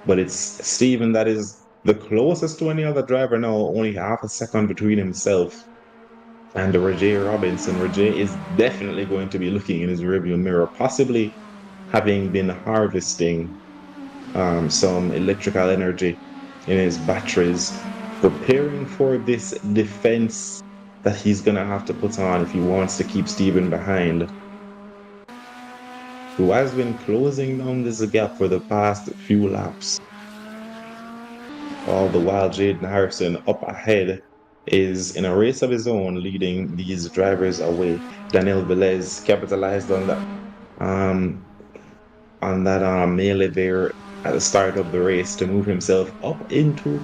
But it's Stephen that is the closest to any other driver now, only half a second between himself and Rajay Robinson. Rajay is definitely going to be looking in his rearview mirror, possibly having been harvesting some electrical energy in his batteries, preparing for this defense that he's going to have to put on if he wants to keep Stephen behind, who has been closing down this gap for the past few laps. All the while, Jaden Harrison up ahead is in a race of his own, leading these drivers away. Daniel Velez capitalized on that melee there at the start of the race to move himself up into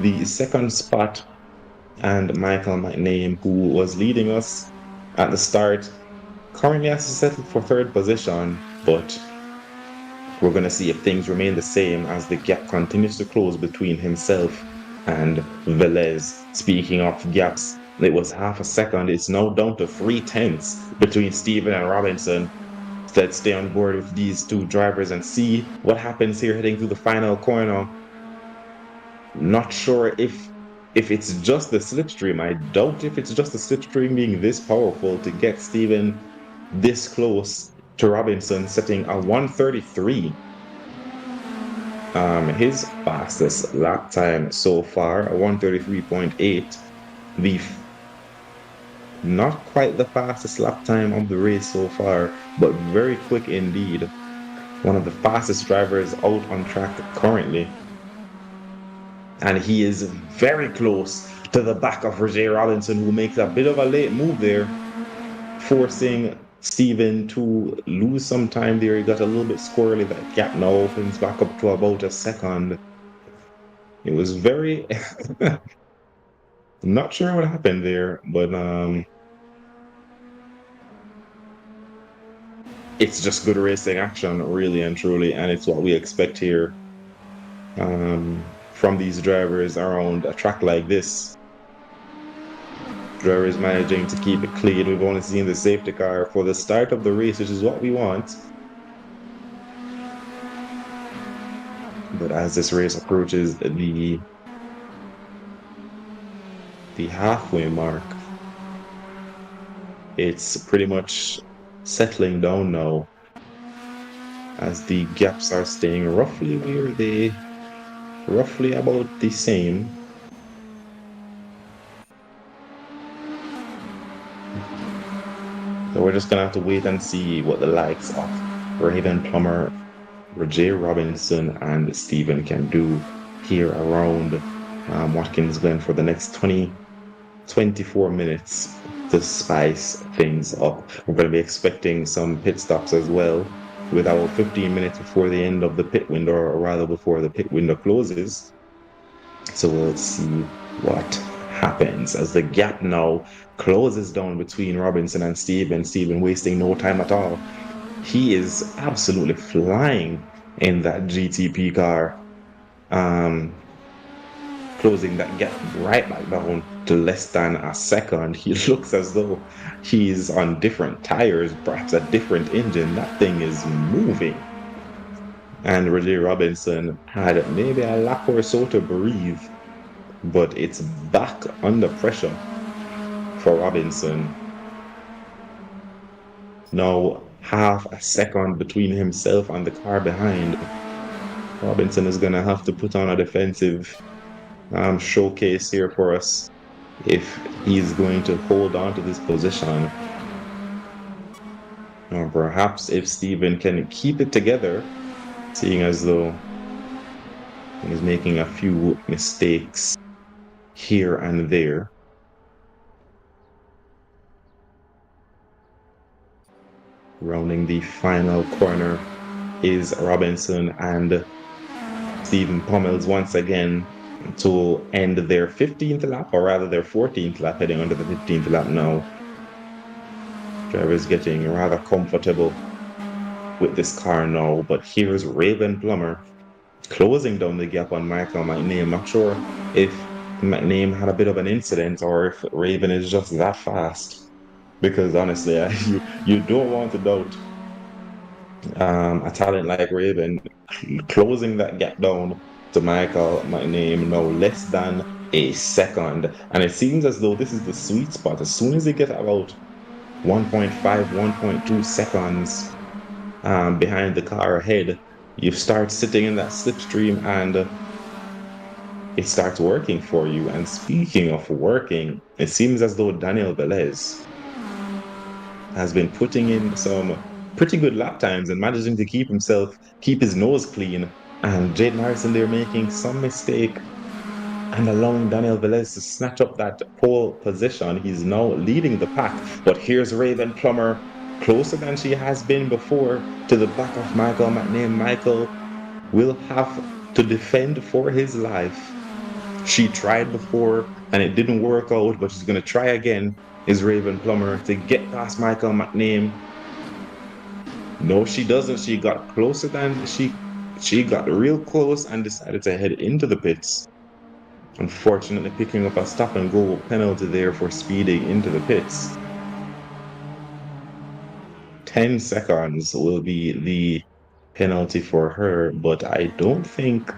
the second spot. And Michael McName, who was leading us at the start, currently has to settle for third position, but we're going to see if things remain the same as the gap continues to close between himself and Velez. Speaking of gaps, it was half a second. It's now down to 3/10 between Stephen and Robinson. Let's stay on board with these two drivers and see what happens here heading through the final corner. Not sure if it's just the slipstream. I doubt if it's just the slipstream being this powerful to get Stephen this close to Robinson, setting a 1:33. His fastest lap time so far, a 1:33.8. The Not quite the fastest lap time of the race so far, but very quick indeed. One of the fastest drivers out on track currently. And he is very close to the back of Roger Robinson, who makes a bit of a late move there, forcing Steven to lose some time there. He got a little bit squirrely. That gap now opens back up to about a second. It was very not sure what happened there, but it's just good racing action, really and truly, and it's what we expect here from these drivers around a track like this. Drivers managing to keep it clean. We've only seen the safety car for the start of the race, which is what we want. But as this race approaches the halfway mark, it's pretty much settling down now, as the gaps are staying roughly roughly about the same. So we're just gonna have to wait and see what the likes of Raven Plummer, Roger Robinson, and Steven can do here around Watkins Glen for the next 24 minutes to spice things up. We're going to be expecting some pit stops as well, with about 15 minutes before the end of the pit window, or rather before the pit window closes. So we'll see what happens as the gap now closes down between Robinson and Steven. Steven wasting no time at all. He is absolutely flying in that GTP car. Closing that gap right back down to less than a second. He looks as though he's on different tires, perhaps a different engine. That thing is moving. And Roger Robinson had maybe a lap or so to breathe, but it's back under pressure for Robinson. Now, half a second between himself and the car behind. Robinson is going to have to put on a defensive showcase here for us if he's going to hold on to this position. Or perhaps if Steven can keep it together, seeing as though he's making a few mistakes here and there. Rounding the final corner is Robinson and Steven Pummels once again to end their 15th lap, or rather their 14th lap, heading onto the 15th lap now. Drivers getting rather comfortable with this car now, but here's Raven Plummer closing down the gap on Michael McName. Not sure if McName had a bit of an incident or if Raven is just that fast, because honestly, you don't want to doubt a talent like Raven closing that gap down to Michael McName no less than a second. And it seems as though this is the sweet spot. As soon as they get about 1.5, 1.2 seconds behind the car ahead, you start sitting in that slipstream and it starts working for you. And speaking of working, it seems as though Daniel Velez has been putting in some pretty good lap times and managing to keep his nose clean. And Jaden Harrison there making some mistake and allowing Daniel Velez to snatch up that pole position. He's now leading the pack. But here's Raven Plummer, closer than she has been before, to the back of Michael McName. Michael will have to defend for his life. She tried before and it didn't work out, but she's going to try again. Is Raven Plummer to get past Michael McName? No, she doesn't. She got closer than she got real close and decided to head into the pits. Unfortunately, picking up a stop and go penalty there for speeding into the pits. 10 seconds will be the penalty for her, but I don't think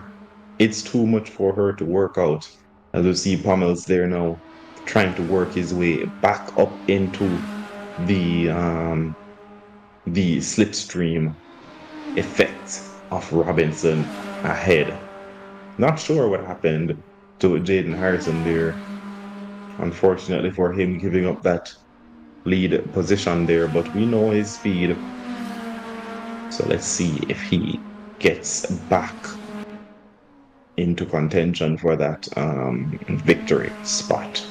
it's too much for her to work out. As we see Pummels there now trying to work his way back up into the slipstream effect of Robinson ahead. Not sure what happened to Jaden Harrison there. Unfortunately for him, giving up that lead position there, but we know his speed. So let's see if he gets back into contention for that victory spot.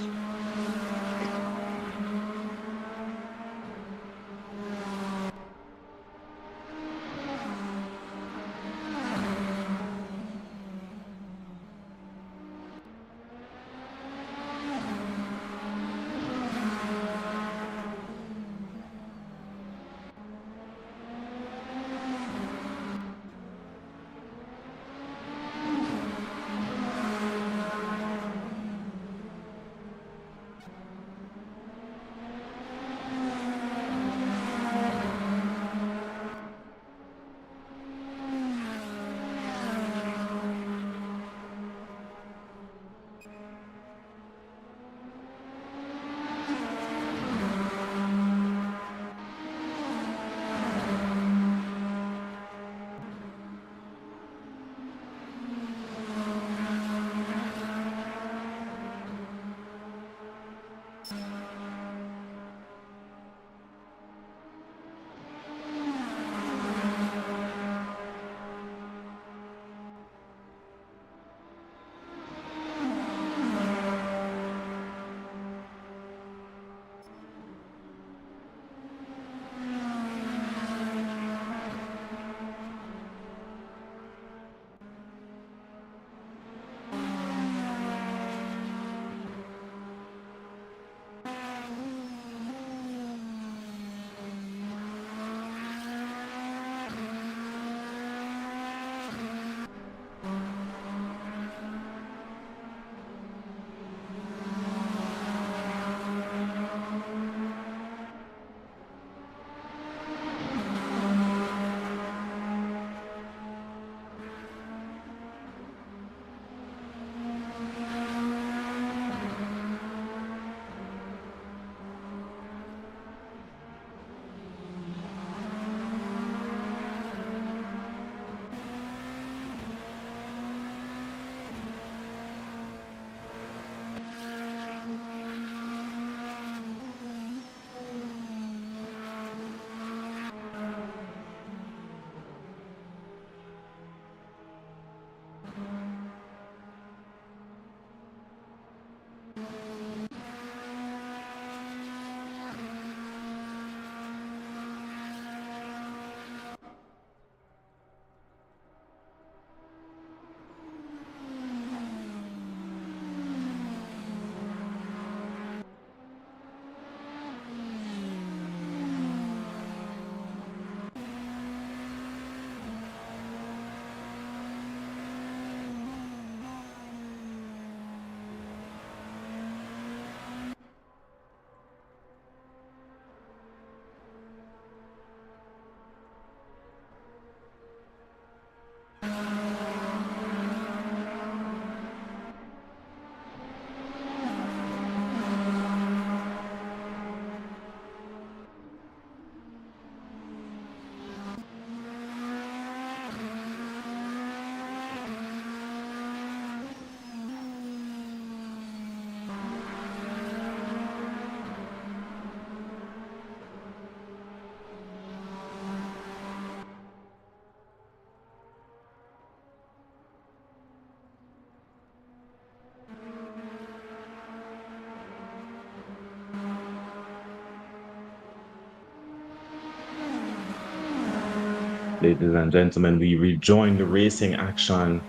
Ladies and gentlemen, we rejoin the racing action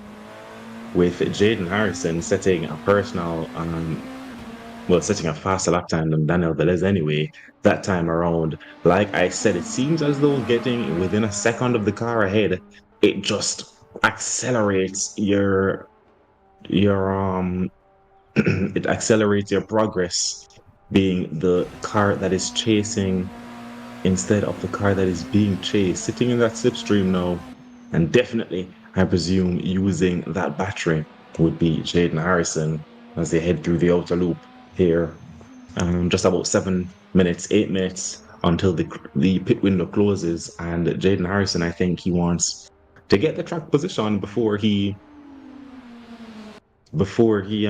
with Jaden Harrison setting a setting a faster lap time than Daniel Velez anyway, that time around. Like I said, it seems as though getting within a second of the car ahead, it just accelerates your it accelerates your progress being the car that is chasing instead of the car that is being chased, sitting in that slipstream now. And definitely, I presume, using that battery would be Jaden Harrison as they head through the outer loop here. Just about 7 minutes, 8 minutes until the pit window closes. And Jaden Harrison, I think he wants to get the track position before he before he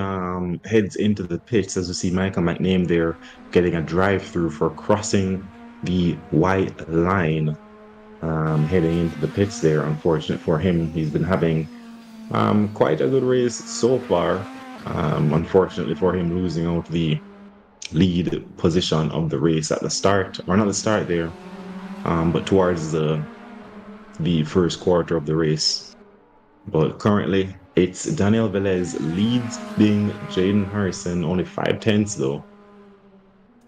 heads into the pits, as you see Michael McName there getting a drive-through for crossing the white line, heading into the pits there. Unfortunate for him, he's been having quite a good race so far. Unfortunately for him, losing out the lead position of the race at the start, or not the start there, but towards the first quarter of the race. But currently, it's Daniel Velez leading Jaden Harrison, only 5 tenths though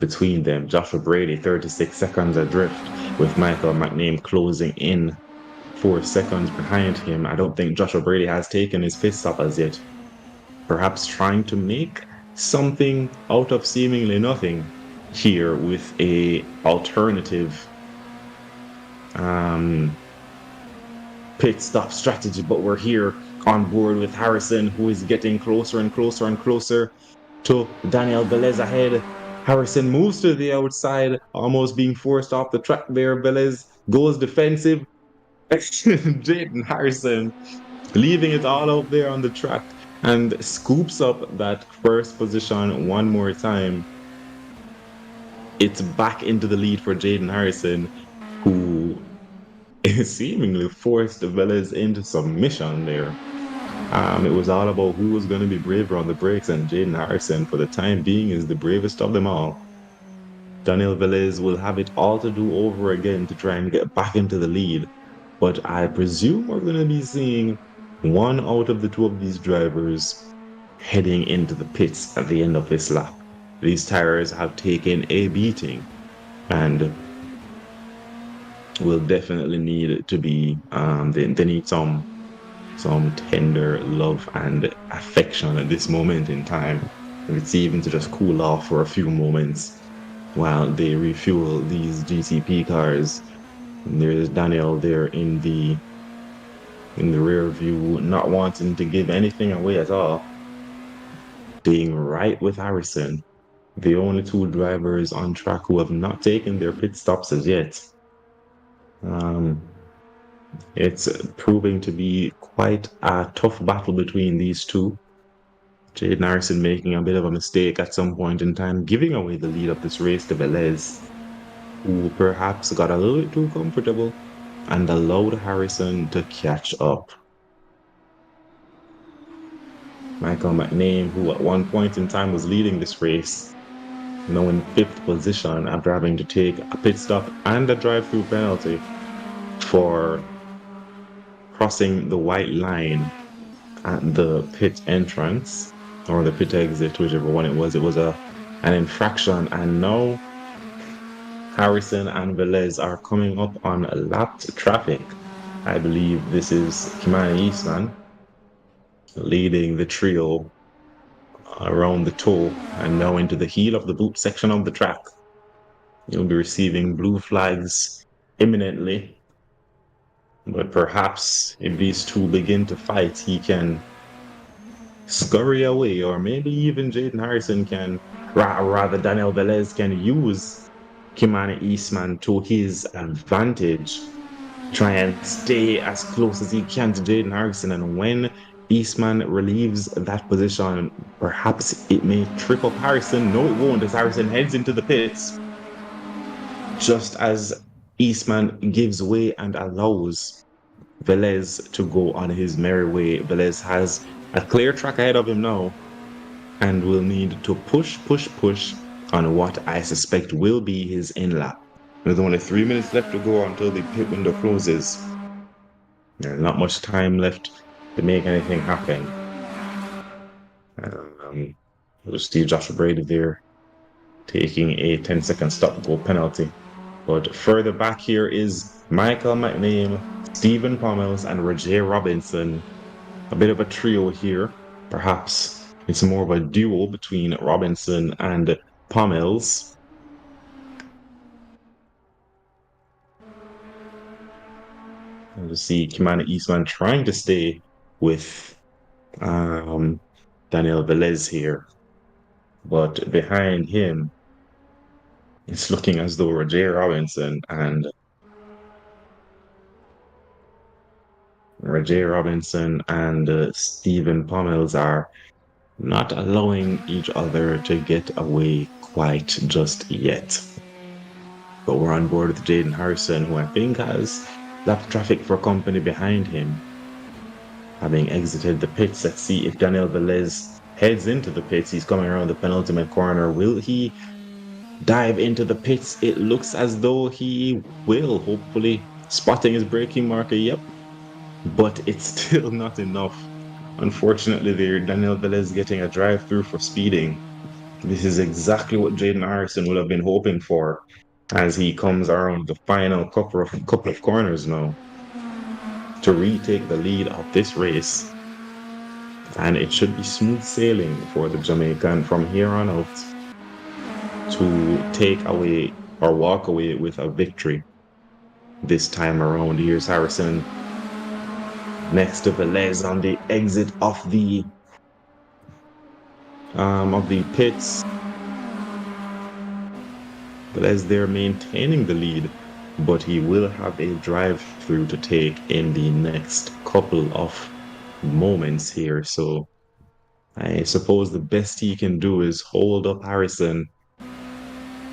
between them. Joshua Brady, 36 seconds adrift, with Michael McName closing in 4 seconds behind him. I don't think Joshua Brady has taken his pit stop as yet. Perhaps trying to make something out of seemingly nothing here with a alternative um, pit stop strategy, but we're here on board with Harrison, who is getting closer and closer and closer to Daniel Velez ahead. Harrison moves to the outside, almost being forced off the track there. Velez goes defensive. Jaden Harrison leaving it all out there on the track and scoops up that first position one more time. It's back into the lead for Jaden Harrison, who seemingly forced Velez into submission there. It was all about who was going to be braver on the brakes, and Jaden Harrison, for the time being, is the bravest of them all. Daniel Velez will have it all to do over again to try and get back into the lead, but I presume we're going to be seeing one out of the two of these drivers heading into the pits at the end of this lap. These tires have taken a beating and will definitely need to be, they need some tender love and affection at this moment in time. If it's even to just cool off for a few moments while they refuel these GTP cars. And there's Daniel there in the rear view, not wanting to give anything away at all, being right with Harrison, the only two drivers on track who have not taken their pit stops as yet. It's proving to be quite a tough battle between these two. Jaden Harrison making a bit of a mistake at some point in time, giving away the lead of this race to Velez, who perhaps got a little bit too comfortable and allowed Harrison to catch up. Michael McName, who at one point in time was leading this race, now in 5th position after having to take a pit stop and a drive-through penalty for crossing the white line at the pit entrance or the pit exit, whichever one it was. It was an infraction, and now Harrison and Velez are coming up on lapped traffic. I believe this is Kimani Eastman leading the trio around the toe and now into the heel of the boot section of the track. You'll be receiving blue flags imminently, but perhaps if these two begin to fight, he can scurry away, or maybe even Jaden Harrison can, rather Daniel Velez can use Kimani Eastman to his advantage, try and stay as close as he can to Jaden Harrison, and when Eastman relieves that position, perhaps it may trip up Harrison. No, it won't, as Harrison heads into the pits just as Eastman gives way and allows Velez to go on his merry way. Velez has a clear track ahead of him now and will need to push on what I suspect will be his in lap. There's only 3 minutes left to go until the pit window closes. There's not much time left to make anything happen. We'll see Joshua Brady there taking a 10-second stop-go penalty. But further back here is Michael McName, Stephen Pommels, and Roger Robinson. A bit of a trio here. Perhaps it's more of a duo between Robinson and Pommels. And you see Kimani Eastman trying to stay with Daniel Velez here. But behind him, it's looking as though Roger Robinson and Stephen Pommels are not allowing each other to get away quite just yet. But we're on board with Jaden Harrison, who I think has lapped traffic for company behind him, having exited the pits. Let's see if Daniel Velez heads into the pits. He's coming around the penultimate corner. Will he dive into the pits? It looks as though he will, hopefully spotting his braking marker. Yep, but it's still not enough. Unfortunately, there, Daniel Velez getting a drive through for speeding. This is exactly what Jaden Harrison would have been hoping for as he comes around the final couple of corners now to retake the lead of this race. And it should be smooth sailing for the Jamaican from here on out to take away or walk away with a victory this time around. Here's Harrison next to Velez on the exit of the pits. Velez there maintaining the lead, but he will have a drive-through to take in the next couple of moments here. So I suppose the best he can do is hold up Harrison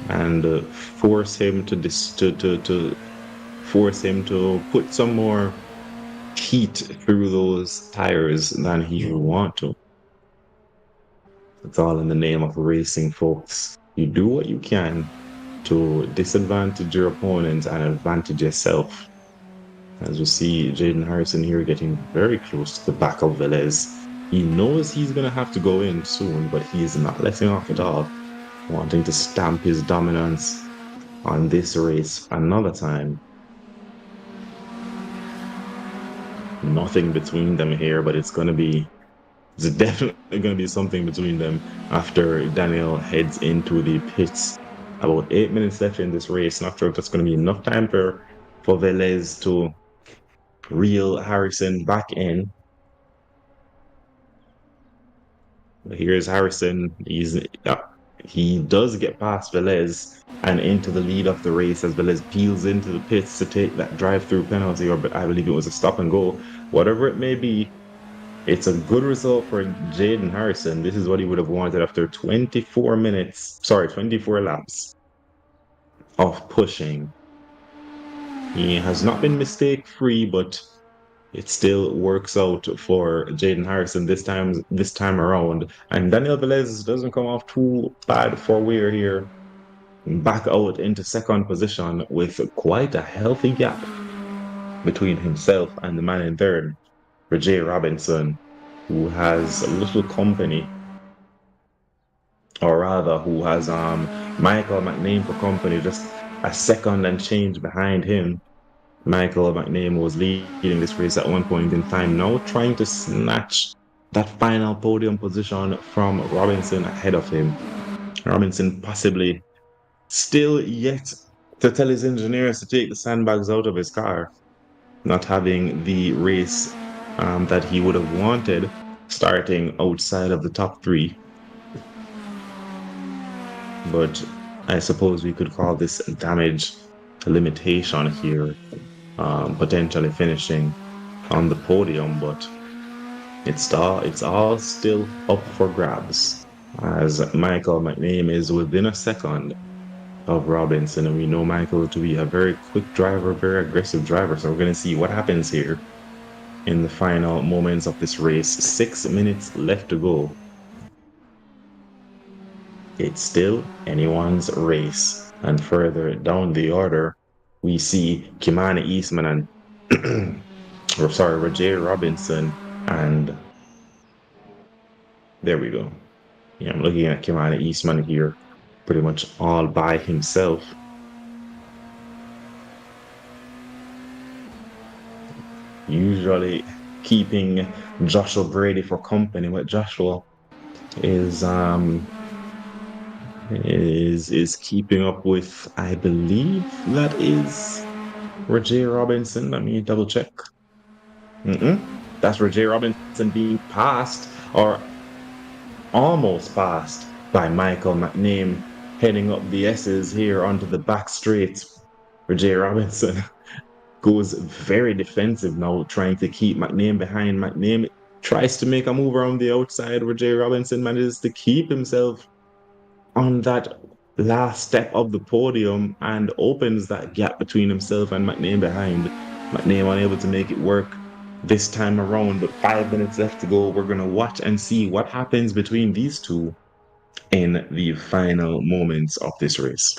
and force him to force him to put some more heat through those tires than he would want to. It's all in the name of racing, folks. You do what you can to disadvantage your opponent and advantage yourself. As we see Jaden Harrison here getting very close to the back of Velez. He knows he's going to have to go in soon, but he is not letting off at all, wanting to stamp his dominance on this race another time. Nothing between them here, but it's definitely going to be something between them after Daniel heads into the pits. About 8 minutes left in this race. Not sure if that's going to be enough time for Velez to reel Harrison back in. But here's Harrison. He does get past Velez and into the lead of the race as Velez peels into the pits to take that drive-through penalty, or I believe it was a stop and go. Whatever it may be, it's a good result for Jaden Harrison. This is what he would have wanted after 24 laps of pushing. He has not been mistake-free, but it still works out for Jaden Harrison this time around. And Daniel Velez doesn't come off too bad for Weir here. Back out into second position with quite a healthy gap between himself and the man in third, J. Robinson, who has a little company, or rather who has Michael McName for company, just a second and change behind him. Michael McName was leading this race at one point in time, now trying to snatch that final podium position from Robinson ahead of him. Robinson possibly still yet to tell his engineers to take the sandbags out of his car, not having the race that he would have wanted starting outside of the top three. But I suppose we could call this damage limitation here, potentially finishing on the podium, but it's all still up for grabs as Michael McName is within a second of Robinson, and we know Michael to be a very quick driver, very aggressive driver. So we're going to see what happens here in the final moments of this race. 6 minutes left to go. It's still anyone's race. And further down the order, we see Kimani Eastman and Roger Robinson, and there we go. Yeah, I'm looking at Kimani Eastman here, pretty much all by himself. Usually keeping Joshua Brady for company, but Joshua is keeping up with, I believe that is Roger Robinson. Let me double check. That's Roger Robinson being passed, or almost passed, by Michael McName, heading up the S's here onto the back straight. Roger Robinson goes very defensive now, trying to keep McName behind. McName tries to make a move around the outside where Jay Robinson manages to keep himself on that last step of the podium and opens that gap between himself and McName behind. McName unable to make it work this time around, but 5 minutes left to go. We're going to watch and see what happens between these two in the final moments of this race.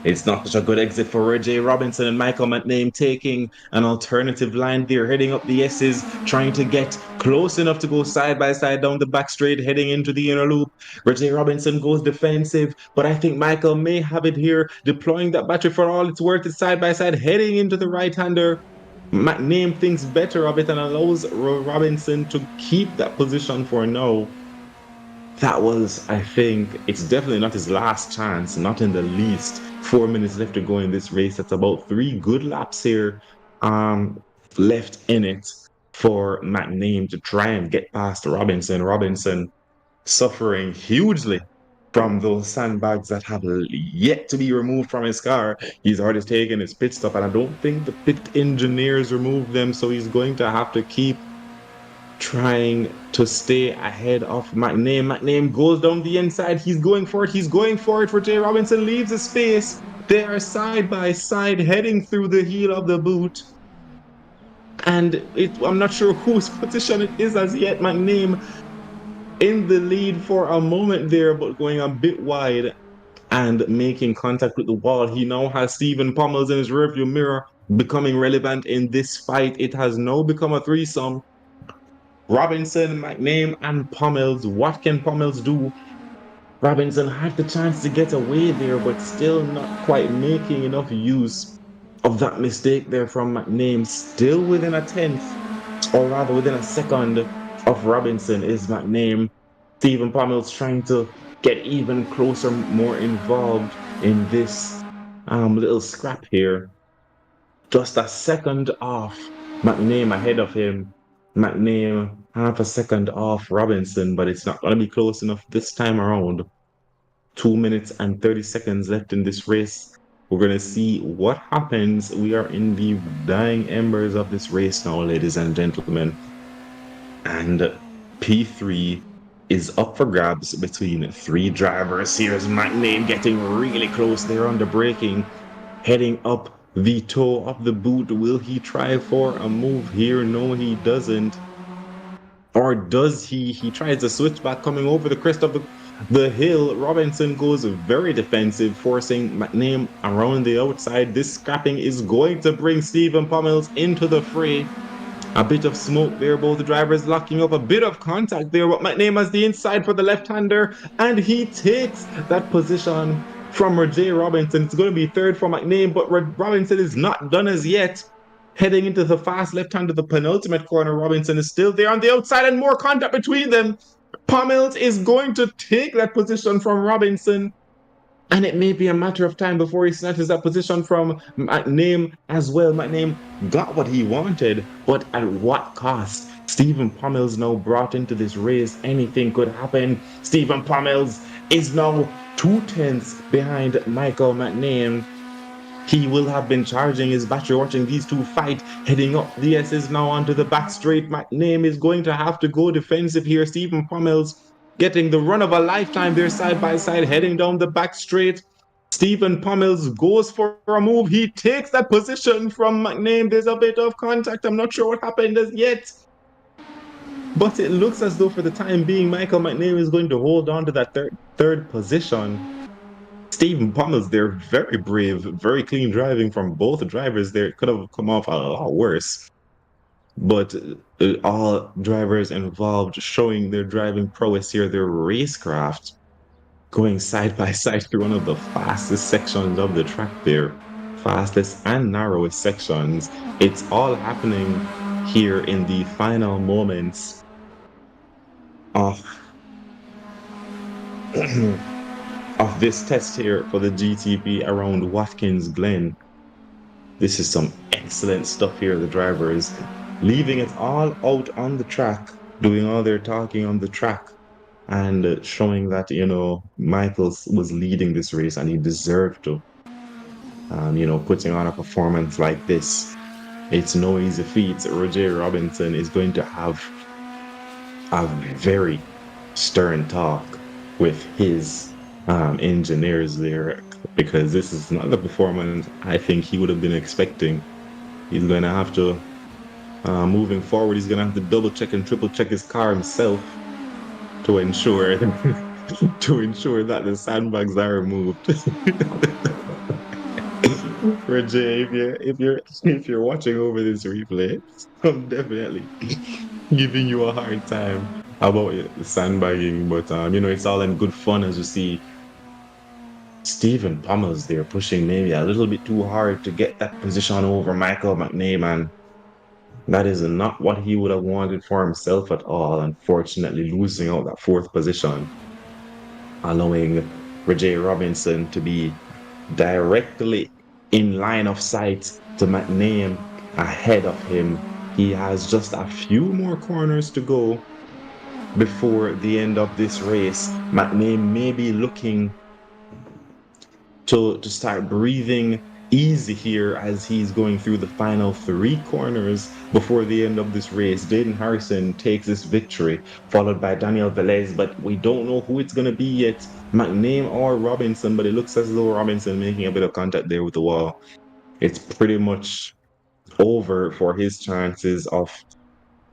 It's not such a good exit for J. Robinson and Michael McName taking an alternative line there, heading up the S's, trying to get close enough to go side by side down the back straight, heading into the inner loop. J. Robinson goes defensive, but I think Michael may have it here, deploying that battery for all it's worth. It's side by side, heading into the right-hander. McName thinks better of it and allows Robinson to keep that position for now. That was, I think, it's definitely not his last chance, not in the least. 4 minutes left to go in this race. That's about 3 good laps here left in it for McName to try and get past Robinson. Robinson suffering hugely from those sandbags that have yet to be removed from his car. He's already taken his pit stop, and I don't think the pit engineers removed them, so he's going to have to keep trying to stay ahead of McName. McName goes down the inside. He's going for it. He's going for it. Jay Robinson leaves the space. They are side by side heading through the heel of the boot. And I'm not sure whose position it is as yet. McName in the lead for a moment there, but going a bit wide and making contact with the wall. He now has Stephen Pommels in his rearview mirror, becoming relevant in this fight. It has now become a threesome. Robinson, McName, and Pommels. What can Pommels do? Robinson had the chance to get away there, but still not quite making enough use of that mistake there from McName. Still within a tenth, or rather within a second of Robinson is McName. Stephen Pommels trying to get even closer, more involved in this little scrap here. Just a second off McName ahead of him. McName half a second off Robinson, but it's not going to be close enough this time around. 2 minutes and 30 seconds left in this race. We're going to see what happens. We are in the dying embers of this race now, ladies and gentlemen. And P3 is up for grabs between 3 drivers. Here's McName getting really close there on the braking, heading up the toe of the boot. Will he try for a move here? No, he doesn't. Or does he? He tries to switch back coming over the crest of the hill. Robinson goes very defensive, forcing McName around the outside. This scrapping is going to bring Stephen Pommels into the fray. A bit of smoke there, both drivers locking up, a bit of contact there, but McName has the inside for the left-hander, and he takes that position from J. Robinson. It's going to be third for McName, but Robinson is not done as yet. Heading into the fast left-hander, the penultimate corner, Robinson is still there on the outside, and more contact between them. Pommels is going to take that position from Robinson. And it may be a matter of time before he snatches that position from McName as well. McName got what he wanted, but at what cost? Stephen Pommels now brought into this race. Anything could happen. Stephen Pommels is now 2/10 behind Michael McName. He will have been charging his battery watching these two fight, heading up the S's now onto the back straight. McName is going to have to go defensive here. Stephen Pommels getting the run of a lifetime there side by side, heading down the back straight. Stephen Pommels goes for a move. He takes that position from McName. There's a bit of contact. I'm not sure what happened as yet. But it looks as though for the time being, Michael McNair is going to hold on to that third position. Stephen Pommels, they're very brave, very clean driving from both drivers there. It could have come off a lot worse. But all drivers involved showing their driving prowess here, their racecraft, going side by side through one of the fastest sections of the track there, fastest and narrowest sections. It's all happening here in the final moments of of this test here for the GTP around Watkins Glen. This is some excellent stuff here. The drivers leaving it all out on the track, doing all their talking on the track, and showing that, Michaels was leading this race and he deserved to. Putting on a performance like this, it's no easy feat. Roger Robinson is going to have a very stern talk with his engineers there, because this is not the performance I think he would have been expecting. He's going to have to, moving forward, he's going to have to double check and triple check his car himself to ensure that the sandbags are removed. Roger, if you're watching over this replay, I'm definitely giving you a hard time about the sandbagging, but it's all in good fun as you see Stephen Pommels there pushing maybe a little bit too hard to get that position over Michael McNair, man. That is not what he would have wanted for himself at all. Unfortunately, losing out that fourth position, allowing Roger Robinson to be directly in line of sight to McNair ahead of him. He has just a few more corners to go before the end of this race. McNair may be looking to start breathing easy here as he's going through the final three corners before the end of this race. Jaden Harrison takes this victory, followed by Daniel Velez, but we don't know who it's going to be yet, McNair or Robinson, but it looks as though Robinson making a bit of contact there with the wall. It's pretty much over for his chances of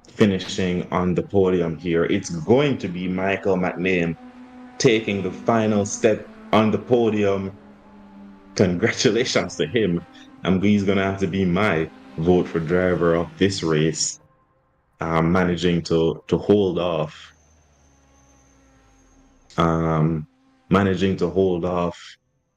finishing on the podium here. It's going to be Michael McNair taking the final step on the podium. Congratulations to him. He's going to have to be my vote for driver of this race, managing to hold off, um, managing to hold off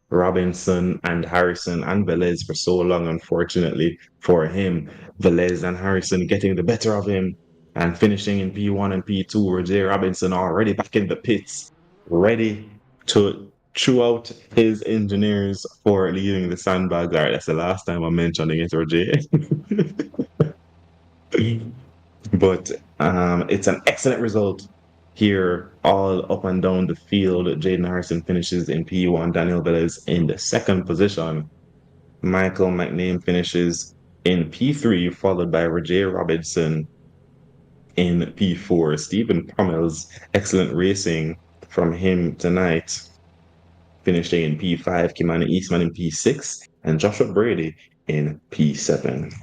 Robinson and Harrison and Velez for so long. Unfortunately for him, Velez and Harrison getting the better of him and finishing in P1 and P2. Roger Robinson already back in the pits, ready to chew out his engineers for leaving the sandbags. All right, that's the last time I'm mentioning it, Roger. But it's an excellent result here, all up and down the field. Jaden Harrison finishes in P1, Daniel Velez in the second position. Michael McNair finishes in P3, followed by Roger Robinson in P4. Stephen Pommels, excellent racing from him tonight, finishing in P5. Kimani Eastman in P6, and Joshua Brady in P7.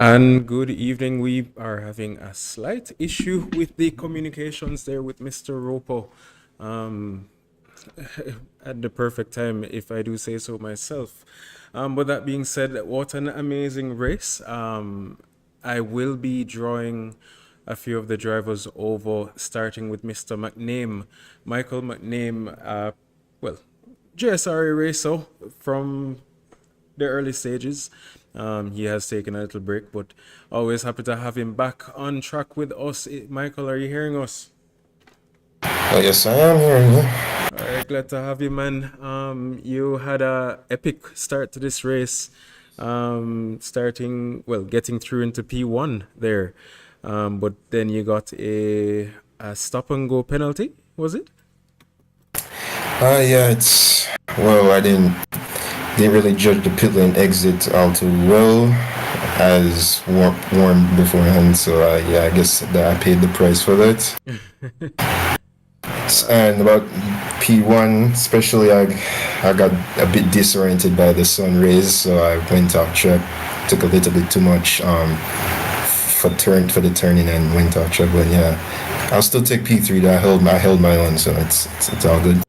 And good evening. We are having a slight issue with the communications there with Mr. Ropo. At the perfect time, if I do say so myself. But that being said, what an amazing race. I will be drawing a few of the drivers over, starting with Mr. McNair, Michael McNair, well, JSRA racer from the early stages. He has taken a little break, but always happy to have him back on track with us. Michael, are you hearing us? Yes, I am hearing you. All right, glad to have you, man. You had a epic start to this race, getting through into P1 there. But then you got a stop and go penalty, was it? Yeah, I didn't really judge the pit lane exit all too well as warned beforehand. So yeah, I guess that I paid the price for that. And about P1, especially, I got a bit disoriented by the sun rays, so I went off track. Took a little bit too much for the turning and went off track. But yeah, I'll still take P3. I held my own, so it's all good.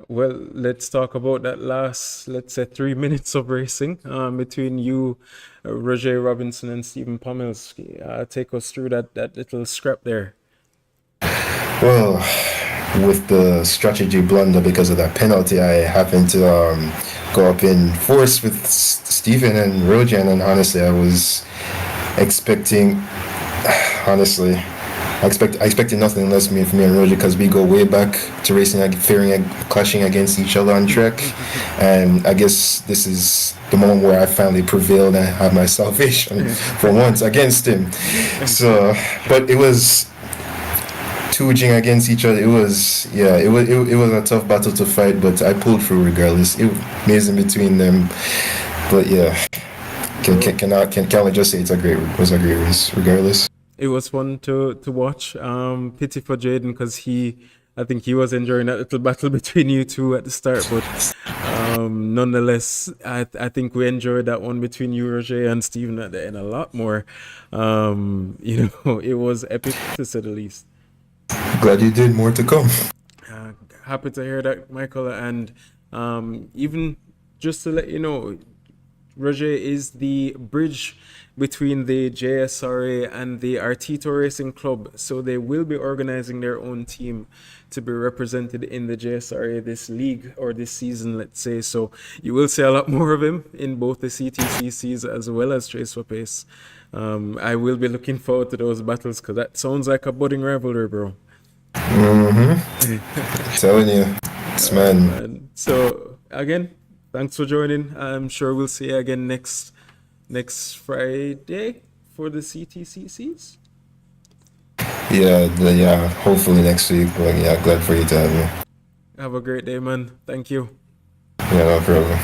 Well, let's talk about that last, let's say, 3 minutes of racing between you, Roger Robinson, and Stephen Pommelski. Take us through that little scrap there. Well, with the strategy blunder because of that penalty, I happened to go up in force with Stephen and Rojan, and honestly, I was expecting, honestly, I expected nothing less from me and Roger because we go way back to racing, fearing clashing against each other on track, and I guess this is the moment where I finally prevailed and have my salvation for once against him. So, but it was tooging against each other. It was a tough battle to fight, but I pulled through regardless. It was amazing between them, but yeah, can I just say it was a great race regardless. It was fun to watch. Pity for Jaden because I think he was enjoying that little battle between you two at the start, but nonetheless, I think we enjoyed that one between you, Roger, and Steven at the end a lot more. It was epic to say the least. Glad you did. More to come. Happy to hear that, Michael. And even just to let you know, Roger is the bridge between the JSRA and the Artito Racing Club. So they will be organizing their own team to be represented in the JSRA this league or this season, let's say. So you will see a lot more of him in both the CTCCs as well as Trace for Pace. I will be looking forward to those battles because that sounds like a budding rivalry, bro. Telling you, it's man. So again, thanks for joining. I'm sure we'll see you again next Friday for the CTCCs. Yeah. Hopefully next week. But yeah, glad for you to have me. Have a great day, man. Thank you. Yeah, no problem.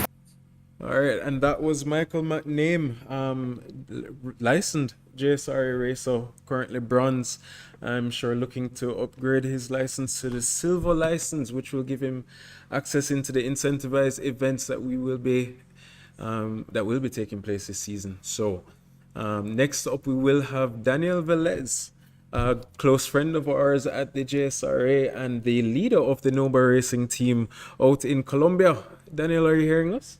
All right, and that was Michael McName, licensed JSRA racer, currently bronze. I'm sure looking to upgrade his license to the silver license, which will give him access into the incentivized events that will be taking place this season. So next up, we will have Daniel Velez, a close friend of ours at the JSRA and the leader of the Nova Racing team out in Colombia. Daniel, are you hearing us?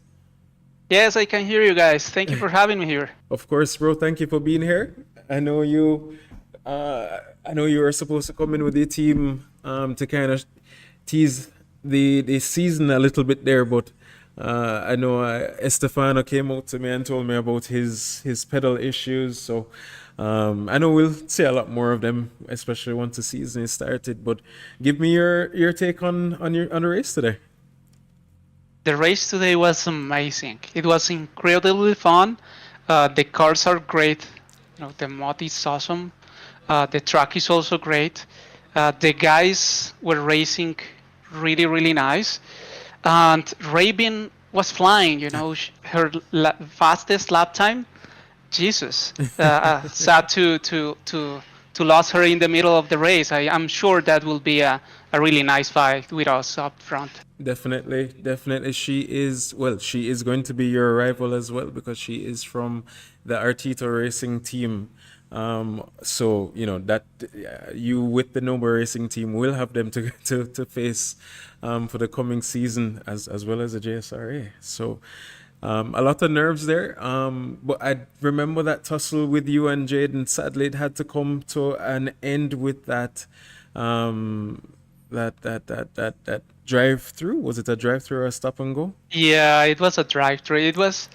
Yes, I can hear you guys. Thank you for having me here. Of course, bro. Thank you for being here. I know you were supposed to come in with your team to kind of tease the season a little bit there, but I know Estefano came out to me and told me about his pedal issues. So I know we'll see a lot more of them, especially once the season is started. But give me your take on the race today. The race today was amazing. It was incredibly fun. The cars are great. The mod is awesome. The track is also great. The guys were racing really, really nice. And Raven was flying, her fastest lap time. Jesus. Sad to lose her in the middle of the race. I'm sure that will be a really nice fight with us up front. Definitely. She is going to be your rival as well because she is from the Artito Racing team. So that you with the Nova Racing team will have them to face for the coming season as well as the JSRA. So a lot of nerves there. But I remember that tussle with you and Jaden. Sadly, it had to come to an end with that drive-through. Was it a drive-through or a stop and go? Yeah, it was a drive-through. It was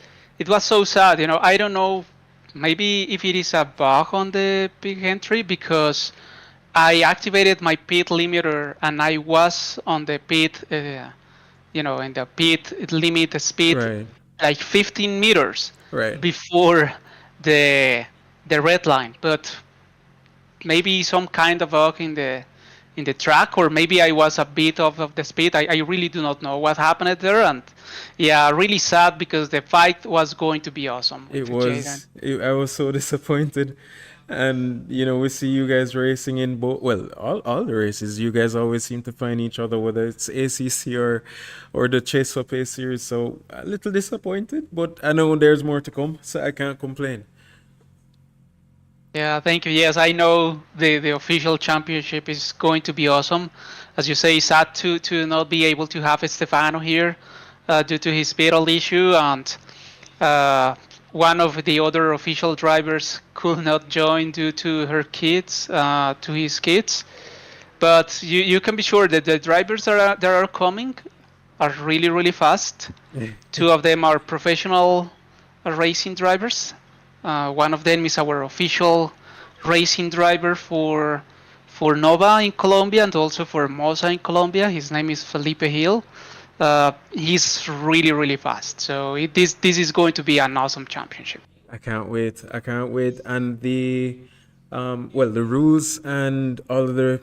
so sad. I don't know. Maybe if it is a bug on the big entry because I activated my pit limiter and I was on the pit, in the pit limit speed, Right. like 15 meters Right. before the red line. But maybe some kind of bug in the track, or maybe I was a bit off of the speed. I really do not know what happened there, and yeah, really sad because the fight was going to be awesome with It Jaden. was. I was so disappointed, and we see you guys racing in both. Well, all the races, you guys always seem to find each other, whether it's ACC or the Chase for Pace series. So a little disappointed, but I know there's more to come, so I can't complain. Yeah, thank you. Yes, I know the official championship is going to be awesome. As you say, sad to not be able to have Stefano here due to his pedal issue, and uh, one of the other official drivers could not join due to her kids, to his kids. But you can be sure that the drivers that are coming are really, really fast. Two of them are professional racing drivers. One of them is our official racing driver for Nova in Colombia and also for Moza in Colombia. His name is Felipe Hill. He's really, really fast. So this is going to be an awesome championship. I can't wait. I can't wait. And the rules and all of the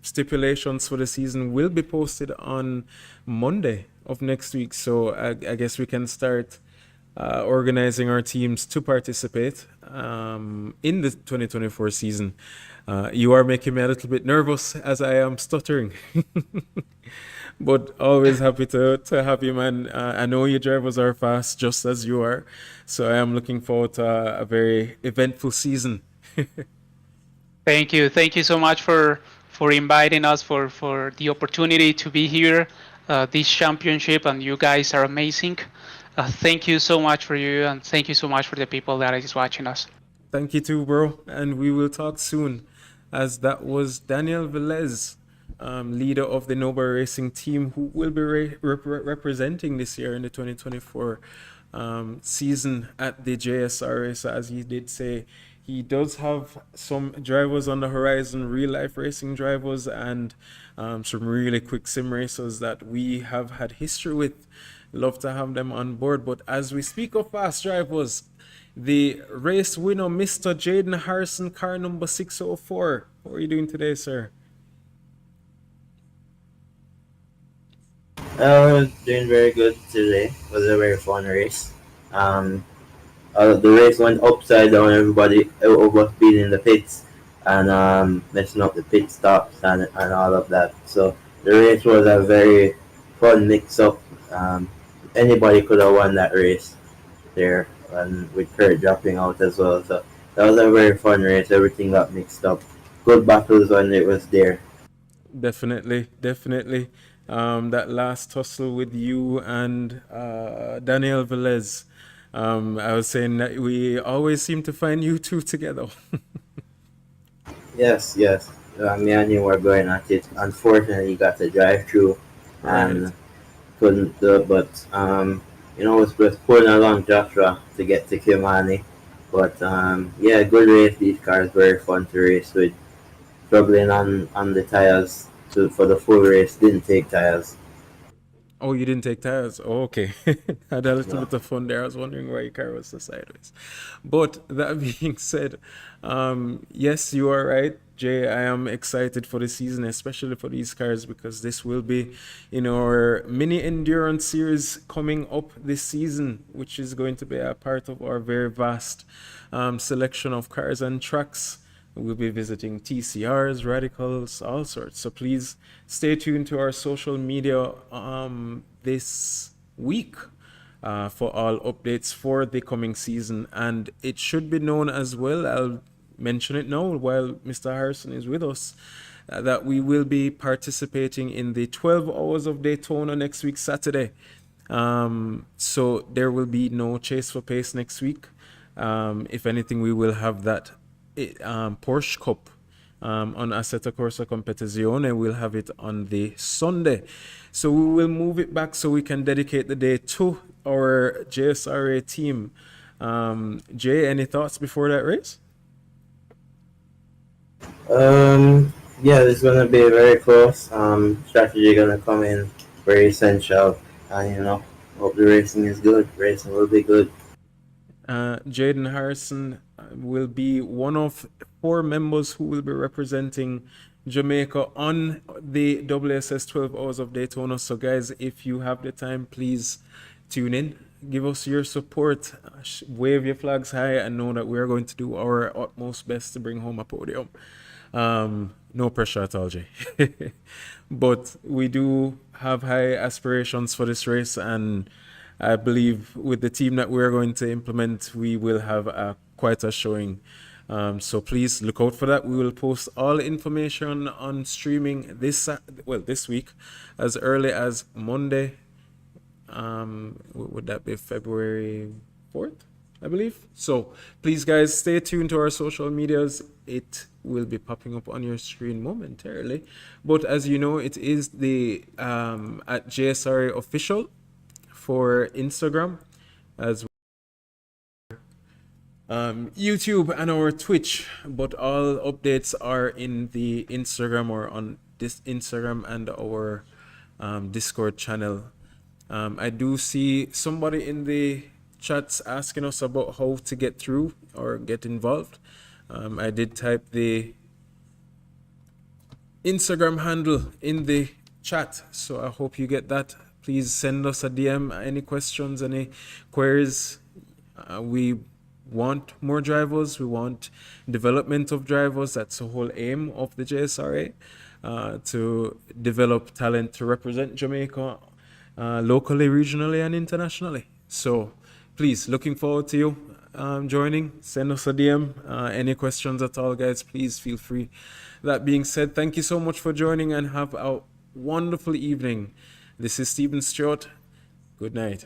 stipulations for the season will be posted on Monday of next week. So I guess we can start organizing our teams to participate in the 2024 season. You are making me a little bit nervous as I am stuttering. But always happy to have you, man. I know you drivers are fast, just as you are. So I am looking forward to a very eventful season. Thank you. Thank you so much for inviting us, for the opportunity to be here, this championship, and you guys are amazing. Thank you so much for you, and thank you so much for the people that is watching us. Thank you too, bro. And we will talk soon. As that was Daniel Velez, leader of the Nova Racing team, who will be representing this year in the 2024 season at the JSRA. So as he did say, he does have some drivers on the horizon, real life racing drivers, and some really quick sim racers that we have had history with. Love to have them on board. But as we speak of fast drivers, the race winner, Mr. Jaden Harrison, car number 604. How are you doing today, sir? I was doing very good today. It was a very fun race. Um, the race went upside down. Everybody overspeed in the pits and messing up the pit stops and all of that. So the race was a very fun mix-up. Anybody could have won that race there, and with Kurt dropping out as well. So that was a very fun race. Everything got mixed up. Good battles when it was there. Definitely, definitely. That last tussle with you and Daniel Velez. I was saying that we always seem to find you two together. Yes, yes. Me and you were going at it. Unfortunately, got to drive through and Right. couldn't do it. But it was pulling along Joshua to get to Kimani. But yeah, good race. These cars very fun to race with. Struggling on the tires for the full race. Didn't take tires. Oh, you didn't take tires. Oh, okay. Had a little No. bit of fun there. I was wondering why your car was so sideways. But that being said, yes, you are right, Jay. I am excited for the season, especially for these cars, because this will be in our mini endurance series coming up this season, which is going to be a part of our very vast selection of cars and tracks. We'll be visiting TCRs, radicals, all sorts. So please stay tuned to our social media this week for all updates for the coming season. And it should be known as well, I'll mention it now while Mr. Harrison is with us, that we will be participating in the 12 Hours of Daytona next week, Saturday. So there will be no Chase for Pace next week. If anything, we will have that Porsche Cup on Assetto Corsa Competizione. We'll have it on the Sunday. So we will move it back so we can dedicate the day to our JSRA team. Jay, any thoughts before that race? Yeah, it's gonna be very close. Strategy gonna come in very essential, and hope the racing is good. Racing will be good. Jaden Harrison, will be one of 4 members who will be representing Jamaica on the WSS 12 Hours of Daytona. So guys, if you have the time, please tune in, give us your support, wave your flags high, and know that we're going to do our utmost best to bring home a podium. No pressure at all, Jay. But we do have high aspirations for this race, and I believe with the team that we're going to implement, we will have quite a showing. So please look out for that. We will post all information on streaming this week, as early as Monday. Would that be February 4th, I believe? So please, guys, stay tuned to our social medias. It will be popping up on your screen momentarily. But as you know, it is the at JSRA official for Instagram, as YouTube and our Twitch, but all updates are in the Instagram or on this Instagram and our Discord channel. I do see somebody in the chats asking us about how to get through or get involved. I did type the Instagram handle in the chat, so I hope you get that. Please send us a DM, any questions, any queries. We want more drivers, we want development of drivers. That's the whole aim of the JSRA, to develop talent to represent Jamaica locally, regionally, and internationally. So please, looking forward to you joining. Send us a DM. Any questions at all, guys, please feel free. That being said, thank you so much for joining, and have a wonderful evening. This is Stephen Stewart. Good night.